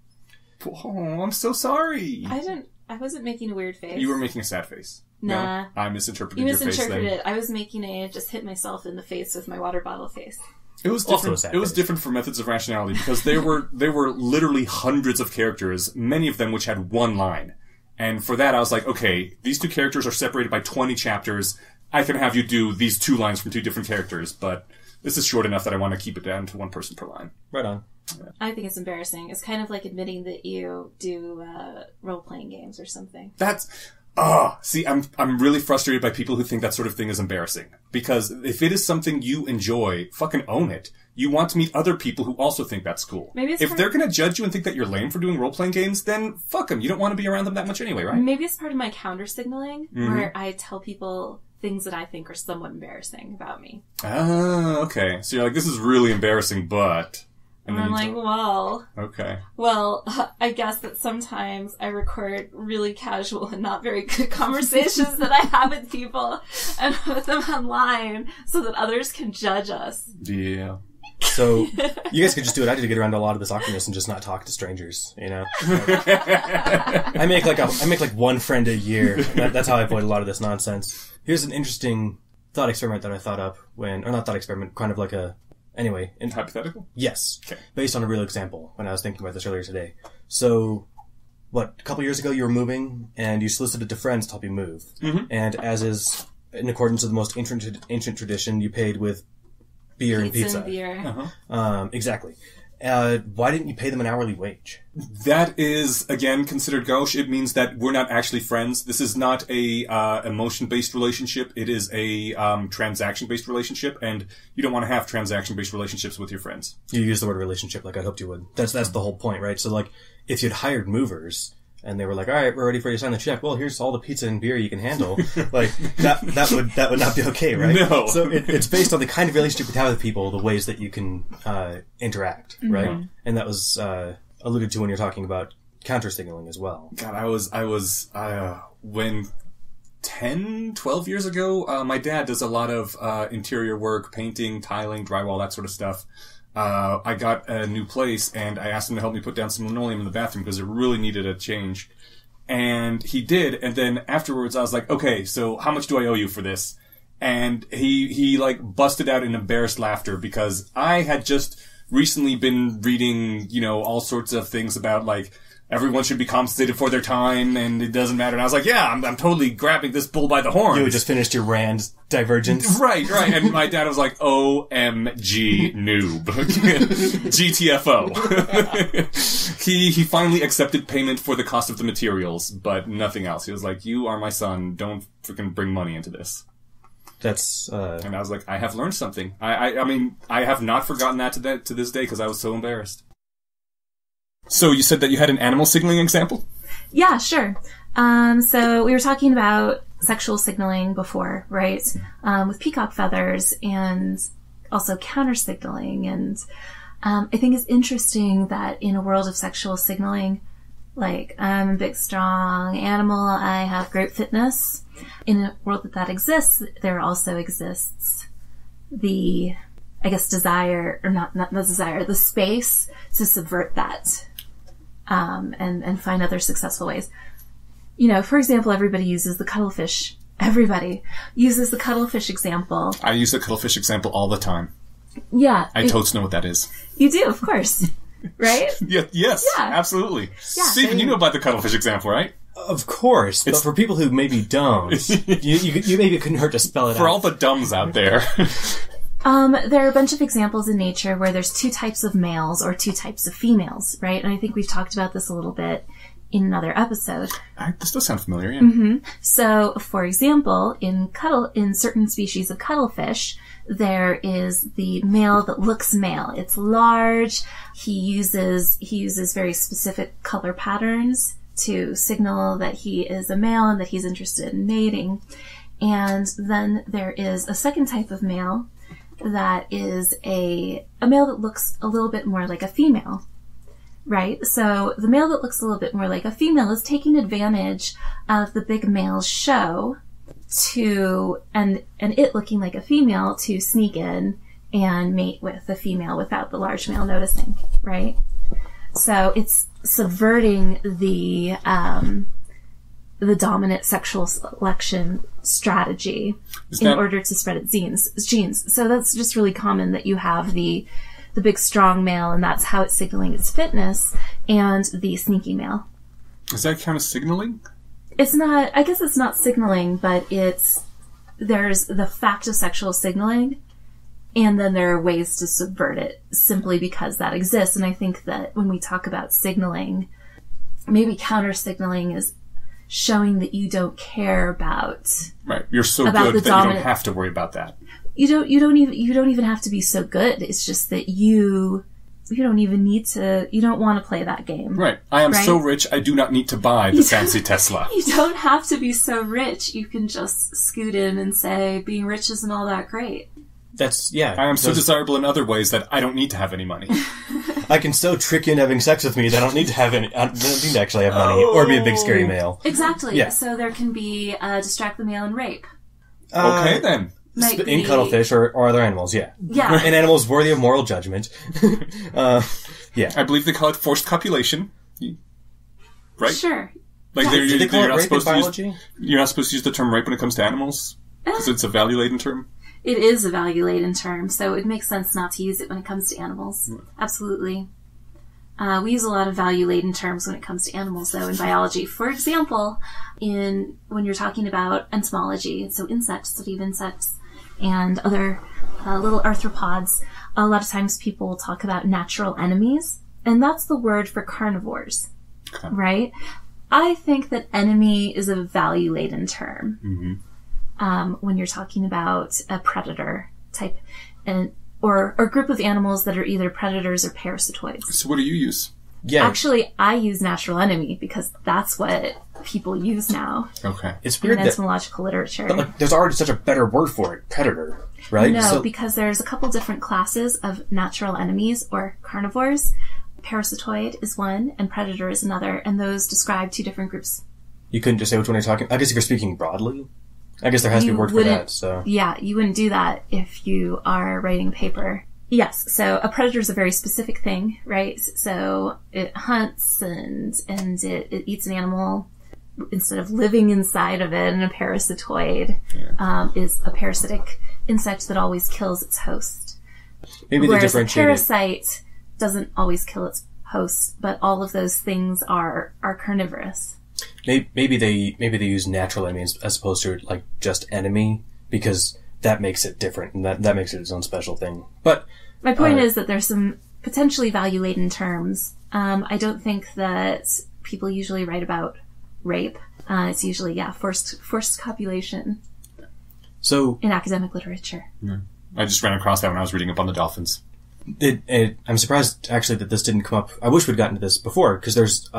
Oh, I'm so sorry. I wasn't making a weird face. You were making a sad face. Nah. No, I misinterpreted your face then. You misinterpreted it. I was making just hit myself in the face with my water bottle face. It was different. It was different for Methods of Rationality because there were literally hundreds of characters, many of them which had one line. And for that, I was like, okay, these two characters are separated by 20 chapters. I can have you do these two lines from two different characters, but this is short enough that I want to keep it down to one person per line. Right on. Yeah. I think it's embarrassing. It's kind of like admitting that you do role-playing games or something. See, I'm really frustrated by people who think that sort of thing is embarrassing. Because if it is something you enjoy, fucking own it. You want to meet other people who also think that's cool. If they're going to judge you and think that you're lame for doing role-playing games, then fuck them. You don't want to be around them that much anyway, right? Maybe it's part of my counter-signaling, where I tell people things that I think are somewhat embarrassing about me. Oh, okay. So you're like, this is really embarrassing, but... And I'm like, well... Okay. Well, I guess that sometimes I record really casual and not very good conversations that I have with people and put them online so that others can judge us. Yeah. So, you guys could just do what I did to get around a lot of this awkwardness and just not talk to strangers, you know? I make like one friend a year. That's how I avoid a lot of this nonsense. Here's an interesting thought experiment that I thought up or not thought experiment, kind of like anyway. Hypothetical? Yes. Okay. Based on a real example when I was thinking about this earlier today. So, a couple years ago you were moving and you solicited to friends to help you move. Mm-hmm. And as is in accordance with the most ancient tradition, you paid with beer and pizza. And beer. Uh-huh. Exactly. why didn't you pay them an hourly wage? That is, again, considered gauche. It means that we're not actually friends. This is not a emotion-based relationship. It is a transaction-based relationship, and you don't want to have transaction-based relationships with your friends. You use the word relationship like I hoped you would. That's the whole point, right? So, like, if you'd hired movers, and they were like, all right, we're ready for you to sign the check. Well, here's all the pizza and beer you can handle. Like, that would not be okay, right? No. So it's based on the kind of relationship you have with people, the ways that you can interact, right? Mm-hmm. And that was alluded to when you're talking about counter-signaling as well. God, I was when 10, 12 years ago, my dad does a lot of interior work, painting, tiling, drywall, that sort of stuff. I got a new place, and I asked him to help me put down some linoleum in the bathroom because it really needed a change. And he did, and then afterwards I was like, okay, so how much do I owe you for this? And he like busted out in embarrassed laughter because I had just recently been reading, all sorts of things about like everyone should be compensated for their time and it doesn't matter. And I was like, yeah, I'm totally grabbing this bull by the horns. You had just finished your Rand divergence. Right. And my dad was like, OMG noob. GTFO. He finally accepted payment for the cost of the materials, but nothing else. He was like, you are my son. Don't freaking bring money into this. That's, And I was like, I have learned something. I mean, I have not forgotten that to this day because I was so embarrassed. So you said that you had an animal signaling example? Yeah, sure. So we were talking about sexual signaling before, right? With peacock feathers and also counter signaling. And I think it's interesting that in a world of sexual signaling, like I'm a big, strong animal, I have great fitness. In a world that exists, there also exists the, I guess, desire, or not the desire, the space to subvert that. And find other successful ways. For example, everybody uses the cuttlefish. Everybody uses the cuttlefish example. I use the cuttlefish example all the time. Yeah. I totes know what that is. You do, of course. Right? Yes, yeah. Absolutely. Yeah, Stephen, you know about the cuttlefish example, right? Of course, but for people who maybe don't, you maybe couldn't hurt to spell it out. For all the dumbs out there. There are a bunch of examples in nature where there's two types of males or two types of females, right? And I think we've talked about this a little bit in another episode. This does sound familiar, yeah. Mm-hmm. So, for example, in certain species of cuttlefish, there is the male that looks male. It's large. He uses very specific color patterns to signal that he is a male and that he's interested in mating. And then there is a second type of male that is a male that looks a little bit more like a female, right? So the male that looks a little bit more like a female is taking advantage of the big male's show and it looking like a female to sneak in and mate with the female without the large male noticing, right? So it's subverting the dominant sexual selection strategy in order to spread its genes. So that's just really common that you have the big strong male and that's how it's signaling its fitness, and the sneaky male. Is that kind of signaling? It's not, I guess it's not signaling, but there's the fact of sexual signaling, and then there are ways to subvert it simply because that exists. And I think that when we talk about signaling, maybe counter signaling is showing that you don't care about. Right. You're so good that you don't have to worry about that. You don't even have to be so good. It's just that you don't even need to, you don't want to play that game. Right. I am so rich, I do not need to buy the fancy Tesla. You don't have to be so rich. You can just scoot in and say, being rich isn't all that great. I am so desirable in other ways that I don't need to have any money. I can so trick you into having sex with me that I don't need to actually have money or be a big scary male. Exactly. Yeah. So there can be distract the male and rape. Okay then. In cuttlefish or other animals, yeah. Yeah. And animals worthy of moral judgment. Yeah. I believe they call it forced copulation. Right? Sure. Like Do they call it rape in biology? You're not supposed to use the term rape when it comes to animals? Because it's a value-laden term? It is a value-laden term, so it makes sense not to use it when it comes to animals. Absolutely. We use a lot of value-laden terms when it comes to animals, though, in biology. For example, when you're talking about entomology, so insects, study of insects, and other little arthropods, a lot of times people will talk about natural enemies, and that's the word for carnivores, right? I think that enemy is a value-laden term when you're talking about a predator type or a group of animals that are either predators or parasitoids. So what do you use? Yeah. Actually, I use natural enemy because that's what people use now. Okay. It's weird in that entomological literature. but, like, there's already such a better word for it, predator, right? No, because there's a couple different classes of natural enemies or carnivores. Parasitoid is one, and predator is another, and those describe two different groups. You couldn't just say which one you're talking. I guess if you're speaking broadly, I guess there has to be a word for that. So yeah, you wouldn't do that if you are writing a paper. Yes, so a predator is a very specific thing, right? So it hunts and it eats an animal instead of living inside of it, and a parasitoid is a parasitic insect that always kills its host. maybe they Whereas a differentiate it. parasite doesn't always kill its host, but all of those things are carnivorous. Maybe they use natural enemies as opposed to like just enemy, because that makes it different and that makes it its own special thing. But My point is that there's some potentially value-laden terms. I don't think that people usually write about rape. It's usually, forced copulation so in academic literature. I just ran across that when I was reading up on the dolphins. I'm surprised actually that this didn't come up. I wish we'd gotten to this before, because there's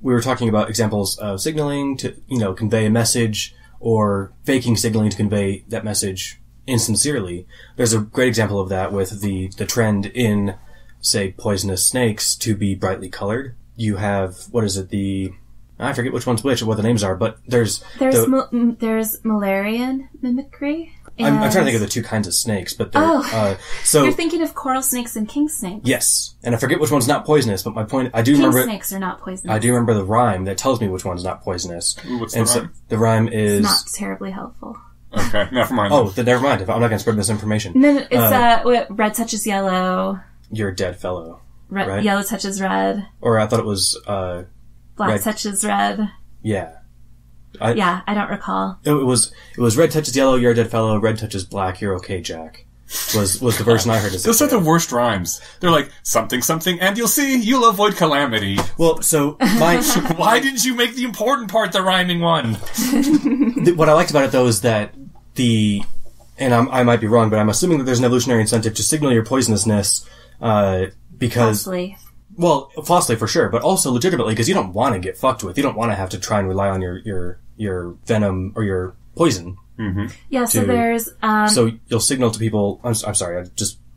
we were talking about examples of signaling to convey a message, or faking signaling to convey that message insincerely. There's a great example of that with the trend in, say, poisonous snakes to be brightly colored. You have, I forget which one's which or what the names are, but there's Malarian mimicry. I'm trying to think of the two kinds of snakes, but so you're thinking of coral snakes and king snakes. Yes, and I forget which one's not poisonous, but my point, I do King remember snakes are not poisonous. I do remember the rhyme that tells me which one's not poisonous. Ooh, what's and the so rhyme? the rhyme is Not terribly helpful. Okay, never mind. Oh, then never mind. I'm not going to spread misinformation. No, it's red touches yellow. You're a dead fellow. Right? Yellow touches red. Or I thought it was Black red. touches red. Yeah. I don't recall. It was red touches yellow, you're a dead fellow. Red touches black, you're okay, Jack. Was the version I heard. Those are the worst rhymes. They're like, something, something, and you'll see, you'll avoid calamity. Well, so Why didn't you make the important part the rhyming one? what I liked about it though is that and I might be wrong, but I'm assuming that there's an evolutionary incentive to signal your poisonousness, because Falsely. Well, falsely for sure, but also legitimately, because you don't want to get fucked with. You don't want to have to try and rely on your venom or your poison. Mm-hmm. Yeah, so there's... So you'll signal to people... I'm sorry,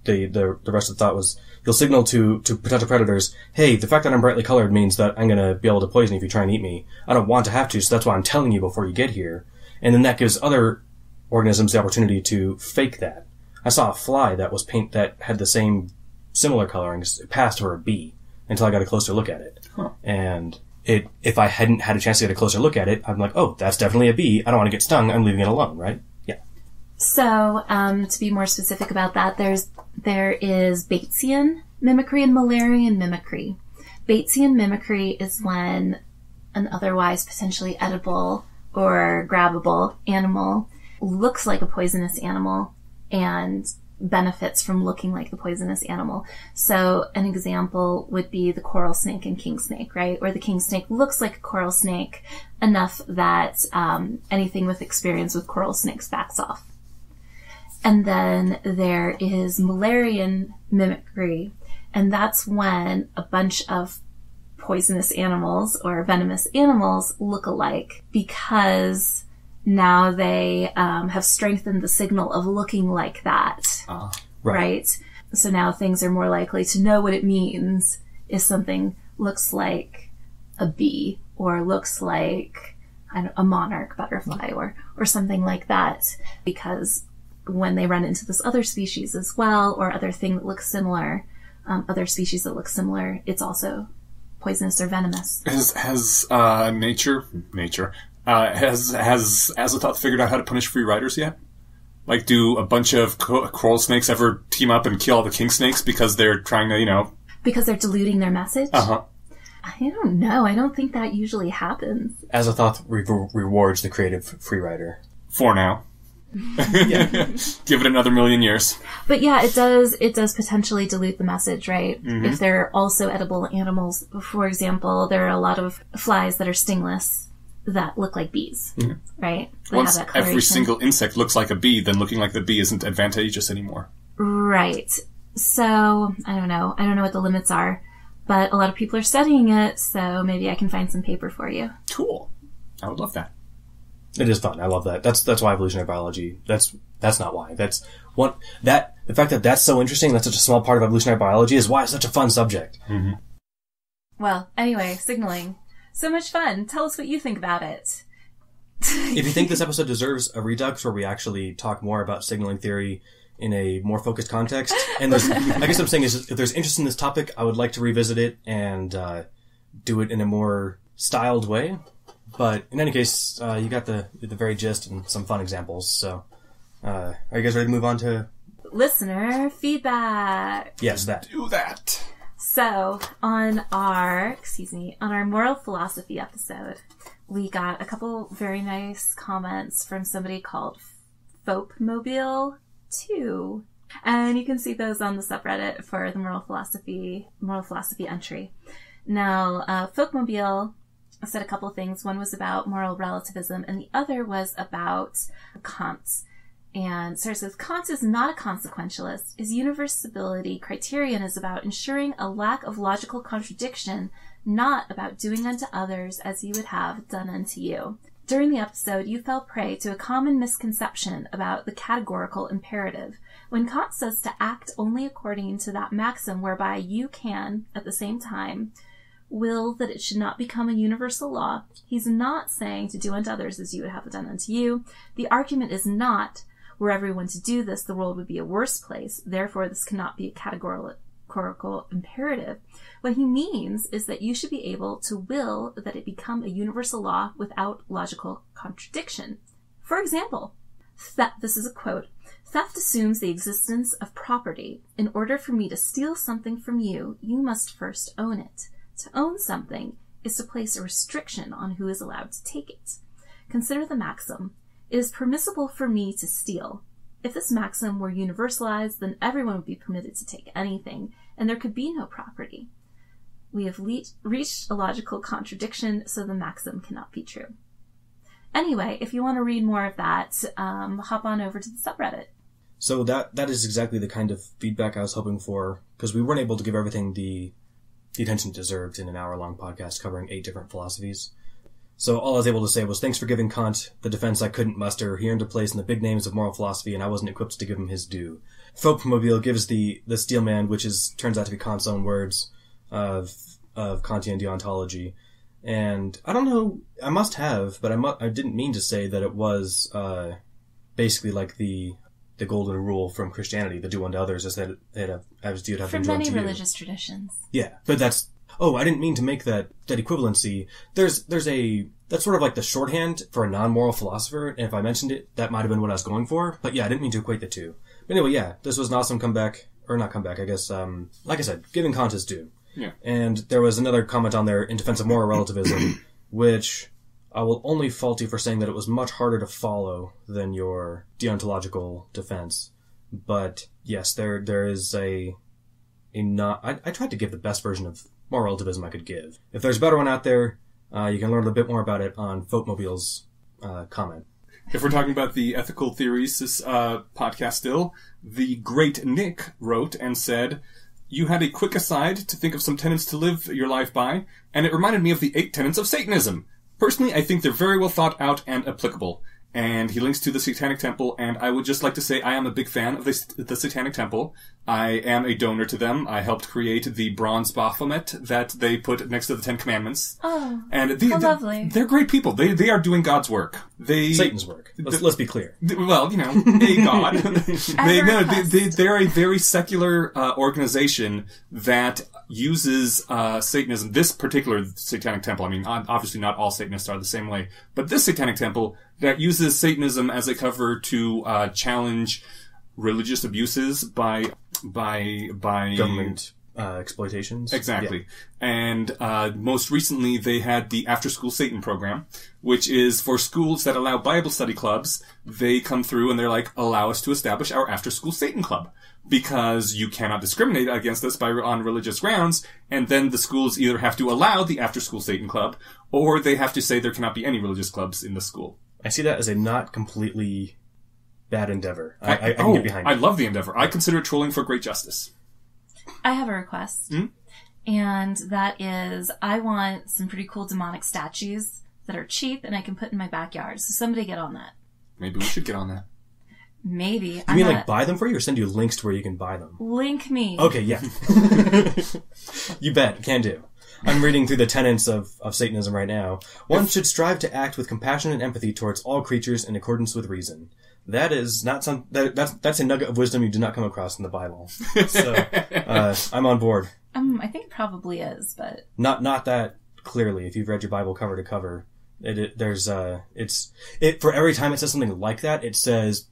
the rest of the thought was, you'll signal to potential predators, hey, the fact that I'm brightly colored means that I'm going to be able to poison you if you try and eat me. I don't want to have to, so that's why I'm telling you before you get here. And then that gives other organisms the opportunity to fake that. I saw a fly that had the same similar coloring. It passed for a bee until I got a closer look at it. Huh. And if I hadn't had a chance to get a closer look at it, I'm like, oh, that's definitely a bee. I don't want to get stung. I'm leaving it alone, right? Yeah. So, to be more specific about that, there is Bayesian mimicry and Malarian mimicry. Bayesian mimicry is when an otherwise potentially edible or grabbable animal looks like a poisonous animal and benefits from looking like the poisonous animal. So an example would be the coral snake and king snake, right? Where the king snake looks like a coral snake enough that anything with experience with coral snakes backs off. And then there is Malarian mimicry, and that's when a bunch of poisonous animals or venomous animals look alike because now they have strengthened the signal of looking like that, right? So now things are more likely to know what it means if something looks like a bee or looks like a monarch butterfly or something like that, because when they run into this other species as well or other thing that looks similar, other species that look similar, it's also poisonous or venomous. Has Azathoth figured out how to punish free riders yet? Like, do a bunch of coral snakes ever team up and kill all the king snakes because they're trying to, Because they're diluting their message? Uh-huh. I don't know. I don't think that usually happens. Azathoth rewards the creative free rider. For now. Give it another million years. But yeah, it does potentially dilute the message, right? Mm-hmm. If they're also edible animals, for example, there are a lot of flies that are stingless that look like bees, right? They Once every single insect looks like a bee, then looking like the bee isn't advantageous anymore. Right. So, I don't know what the limits are, but a lot of people are studying it, so maybe I can find some paper for you. Cool. I would love that. It is fun. I love that. That's why evolutionary biology. That's not why. That's one. The fact that that's so interesting. That's such a small part of evolutionary biology is why it's such a fun subject. Mm-hmm. Well, anyway, signaling. So much fun. Tell us what you think about it. If you think this episode deserves a redux where we actually talk more about signaling theory in a more focused context, and I guess what I'm saying is if there's interest in this topic, I would like to revisit it and do it in a more styled way. But in any case, you got the very gist and some fun examples. So, are you guys ready to move on to listener feedback? Yes, that. Do that. So, on our moral philosophy episode, we got a couple very nice comments from somebody called Folkmobile 2. And you can see those on the subreddit for the moral philosophy entry. Now, Folkmobile said a couple of things. One was about moral relativism, and the other was about Kant. And Sarah says, Kant is not a consequentialist. His universality criterion is about ensuring a lack of logical contradiction, not about doing unto others as you would have done unto you. During the episode, you fell prey to a common misconception about the categorical imperative. When Kant says to act only according to that maxim whereby you can, at the same time, will that it should not become a universal law, he's not saying to do unto others as you would have done unto you. The argument is not, were everyone to do this, the world would be a worse place. Therefore, this cannot be a categorical imperative. What he means is that you should be able to will that it become a universal law without logical contradiction. For example, this is a quote, theft assumes the existence of property. In order for me to steal something from you, you must first own it. To own something is to place a restriction on who is allowed to take it. Consider the maxim, it is permissible for me to steal. If this maxim were universalized, then everyone would be permitted to take anything, and there could be no property. We have reached a logical contradiction, so the maxim cannot be true. Anyway, if you want to read more of that, hop on over to the subreddit. So that is exactly the kind of feedback I was hoping for, because we weren't able to give everything the attention it deserved in an hour-long podcast covering 8 different philosophies. So all I was able to say was, thanks for giving Kant the defense I couldn't muster. He earned a place in the big names of moral philosophy, and I wasn't equipped to give him his due. Folkmobile gives the Steelman, which turns out to be Kant's own words of Kantian deontology. And I don't know, I must have, but I didn't mean to say that it was basically like the golden rule from Christianity, the do unto others as that as you'd have from them do unto you. From many religious traditions. Yeah, but that's... Oh, I didn't mean to make that equivalency. There's that's sort of like the shorthand for a non-moral philosopher, and if I mentioned it, that might have been what I was going for. But yeah, I didn't mean to equate the two. But anyway, yeah, this was an awesome comeback, or not comeback, I guess, like I said, giving Kant his due. Yeah. And there was another comment on there in defense of moral relativism, which I will only fault you for saying that it was much harder to follow than your deontological defense. But yes, there is I tried to give the best version of moral relativism I could give. If there's a better one out there, you can learn a bit more about it on Folkmobile's comment. If we're talking about the ethical theories, this podcast still, the great Nick wrote and said, you had a quick aside to think of some tenets to live your life by, and it reminded me of the 8 tenets of Satanism. Personally, I think they're very well thought out and applicable. And he links to the Satanic Temple, and I would just like to say I am a big fan of the Satanic Temple. I am a donor to them. I helped create the bronze Baphomet that they put next to the 10 Commandments. Oh, and how lovely. They're great people. They are doing God's work. Satan's work. Let's be clear. Well, a God. They're a very secular organization that uses Satanism. This particular Satanic Temple, I mean, obviously not all Satanists are the same way, but this Satanic Temple that uses Satanism as a cover to challenge religious abuses by government exploitations. Exactly. Yeah. And most recently they had the After School Satan program, which is for schools that allow Bible study clubs. They come through and they're like, allow us to establish our After School Satan club. Because you cannot discriminate against us on religious grounds, and then the schools either have to allow the After School Satan club, or they have to say there cannot be any religious clubs in the school. I see that as a not completely bad endeavor. I can get behind it. I love the endeavor. I consider it trolling for great justice. I have a request. And that is, I want some pretty cool demonic statues that are cheap and I can put in my backyard. So somebody get on that. Maybe we should get on that. Maybe. You mean like buy them for you or send you links to where you can buy them? Link me. Okay, yeah. You bet. Can do. I'm reading through the tenets of Satanism right now. One should strive to act with compassion and empathy towards all creatures in accordance with reason. That is not that's a nugget of wisdom you do not come across in the Bible. So, I'm on board. I think it probably is, but not that clearly. If you've read your Bible cover to cover, for every time it says something like that, it says,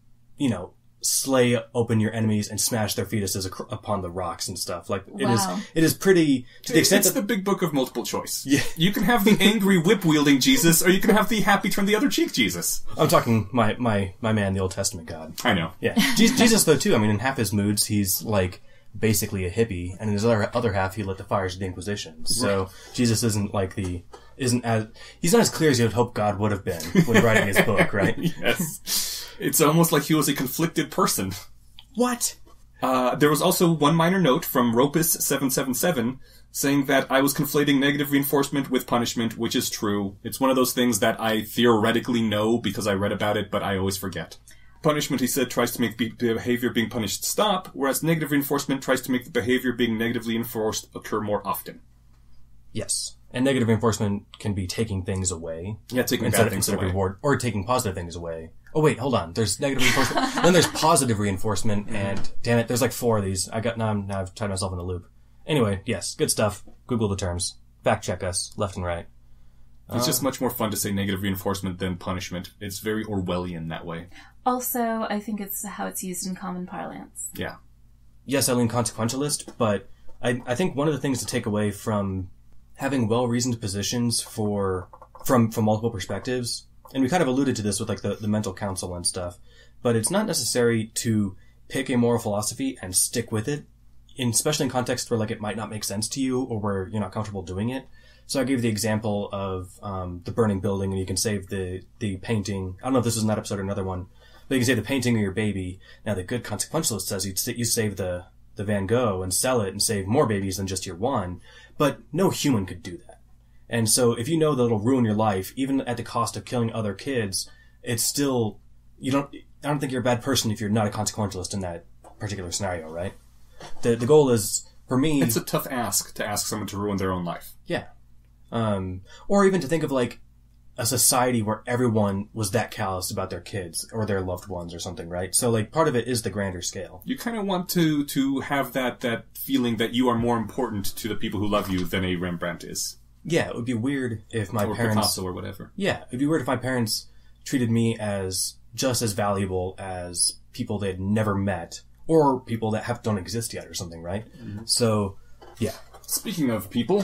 slay open your enemies and smash their fetuses upon the rocks and stuff. Like, wow. It is pretty, to the extent it's the big book of multiple choice. Yeah. You can have the angry whip-wielding Jesus, or you can have the happy turn the other cheek Jesus. I'm talking my man, the Old Testament God. I know. Yeah. Jesus, though, too, I mean, in half his moods, he's, like, basically a hippie, and in his other half, he lit the fires of the Inquisition. So, right. Jesus isn't he's not as clear as you'd hope God would have been when writing his book, right? Yes. It's almost like he was a conflicted person. What? There was also one minor note from Ropus777 saying that I was conflating negative reinforcement with punishment, which is true. It's one of those things that I theoretically know because I read about it, but I always forget. Punishment, he said, tries to make the behavior being punished stop, whereas negative reinforcement tries to make the behavior being negatively enforced occur more often. Yes. And negative reinforcement can be taking things away. Yeah, taking bad things away. Reward, or taking positive things away. Oh wait, hold on. There's negative reinforcement. Then there's positive reinforcement, and damn it, there's like 4 of these. Now I've tied myself in a loop. Anyway, yes, good stuff. Google the terms. Fact check us, left and right. It's just much more fun to say negative reinforcement than punishment. It's very Orwellian that way. Also, I think it's how it's used in common parlance. Yeah. Yes, I lean consequentialist, but I think one of the things to take away from having well-reasoned positions from multiple perspectives, and we kind of alluded to this with like the mental counsel and stuff, but it's not necessary to pick a moral philosophy and stick with it, especially in contexts where like it might not make sense to you or where you're not comfortable doing it. So I gave the example of the burning building, and you can save the painting. I don't know if this is in that episode or another one, but you can save the painting or your baby. Now the good consequentialist says you save the Van Gogh and sell it and save more babies than just your one, but no human could do that. And so if you know that it'll ruin your life, even at the cost of killing other kids, it's still, I don't think you're a bad person if you're not a consequentialist in that particular scenario, right? The goal is, for me... It's a tough ask to ask someone to ruin their own life. Yeah. Or even to think of like a society where everyone was that callous about their kids or their loved ones or something, right? So like part of it is the grander scale. You kind of want to have that feeling that you are more important to the people who love you than a Rembrandt is. Yeah, it would be weird if my parents... Or Picasso or whatever. Yeah, it'd be weird if my parents treated me as just as valuable as people they had never met or people that don't exist yet or something, right? Mm-hmm. So, yeah. Speaking of people...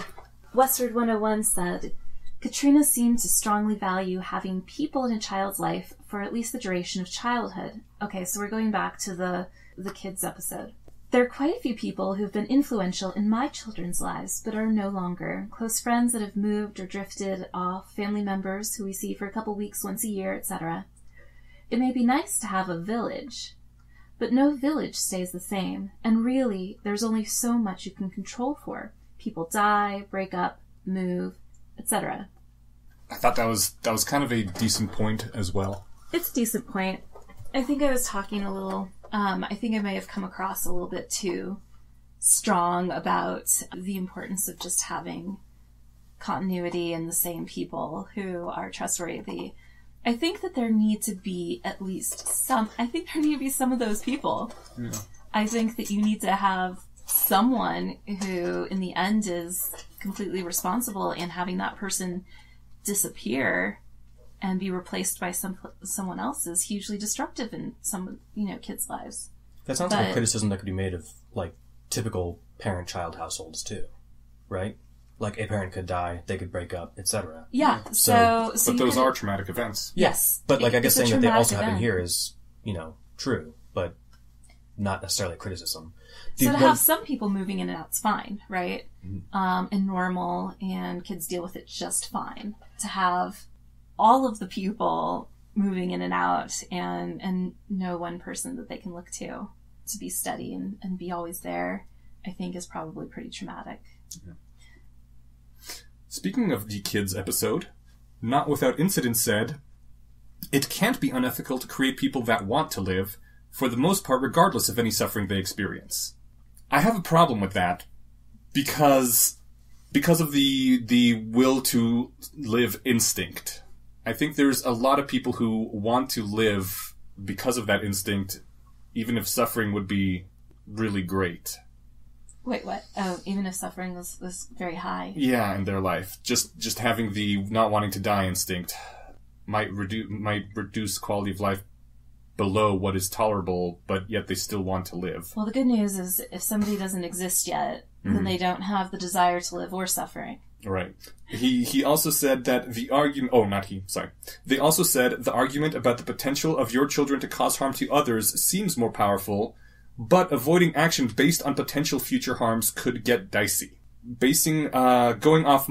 Westward 101 said, Katrina seemed to strongly value having people in a child's life for at least the duration of childhood. Okay, so we're going back to the kids episode. There are quite a few people who've been influential in my children's lives, but are no longer. Close friends that have moved or drifted off, family members who we see for a couple weeks once a year, etc. It may be nice to have a village, but no village stays the same, and really, there's only so much you can control for. People die, break up, move, etc. I thought that was kind of a decent point as well. It's a decent point. I think I was talking a little... I think I may have come across a little bit too strong about the importance of just having continuity and the same people who are trustworthy. I think that there need to be at least some... I think there need to be some of those people. Yeah. I think that you need to have someone who, in the end, is completely responsible, and having that person disappear and be replaced by someone else is hugely destructive in some, kids' lives. That sounds like a criticism that could be made of, like, typical parent-child households too, right? Like a parent could die, they could break up, etc. Yeah. But those are traumatic events. Yes. But like I guess saying that they also happen event. here is, true, but not necessarily criticism. So to have some people moving in and out's fine, right? And normal, and kids deal with it just fine. To have all of the people moving in and out and no one person that they can look to be steady and be always there, I think is probably pretty traumatic. Yeah. Speaking of the kids episode, Not Without Incident said, "It can't be unethical to create people that want to live, for the most part regardless of any suffering they experience." I have a problem with that because of the will to live instinct. I think there's a lot of people who want to live because of that instinct, even if suffering would be really great. Wait, what? Oh, even if suffering was very high. Yeah, in their life. Just having the not wanting to die instinct might reduce quality of life below what is tolerable, but yet they still want to live. Well, the good news is if somebody doesn't exist yet, then they don't have the desire to live or suffering. Right. He also said that the argument... Oh, not he. Sorry. They also said the argument about the potential of your children to cause harm to others seems more powerful, but avoiding action based on potential future harms could get dicey. Going off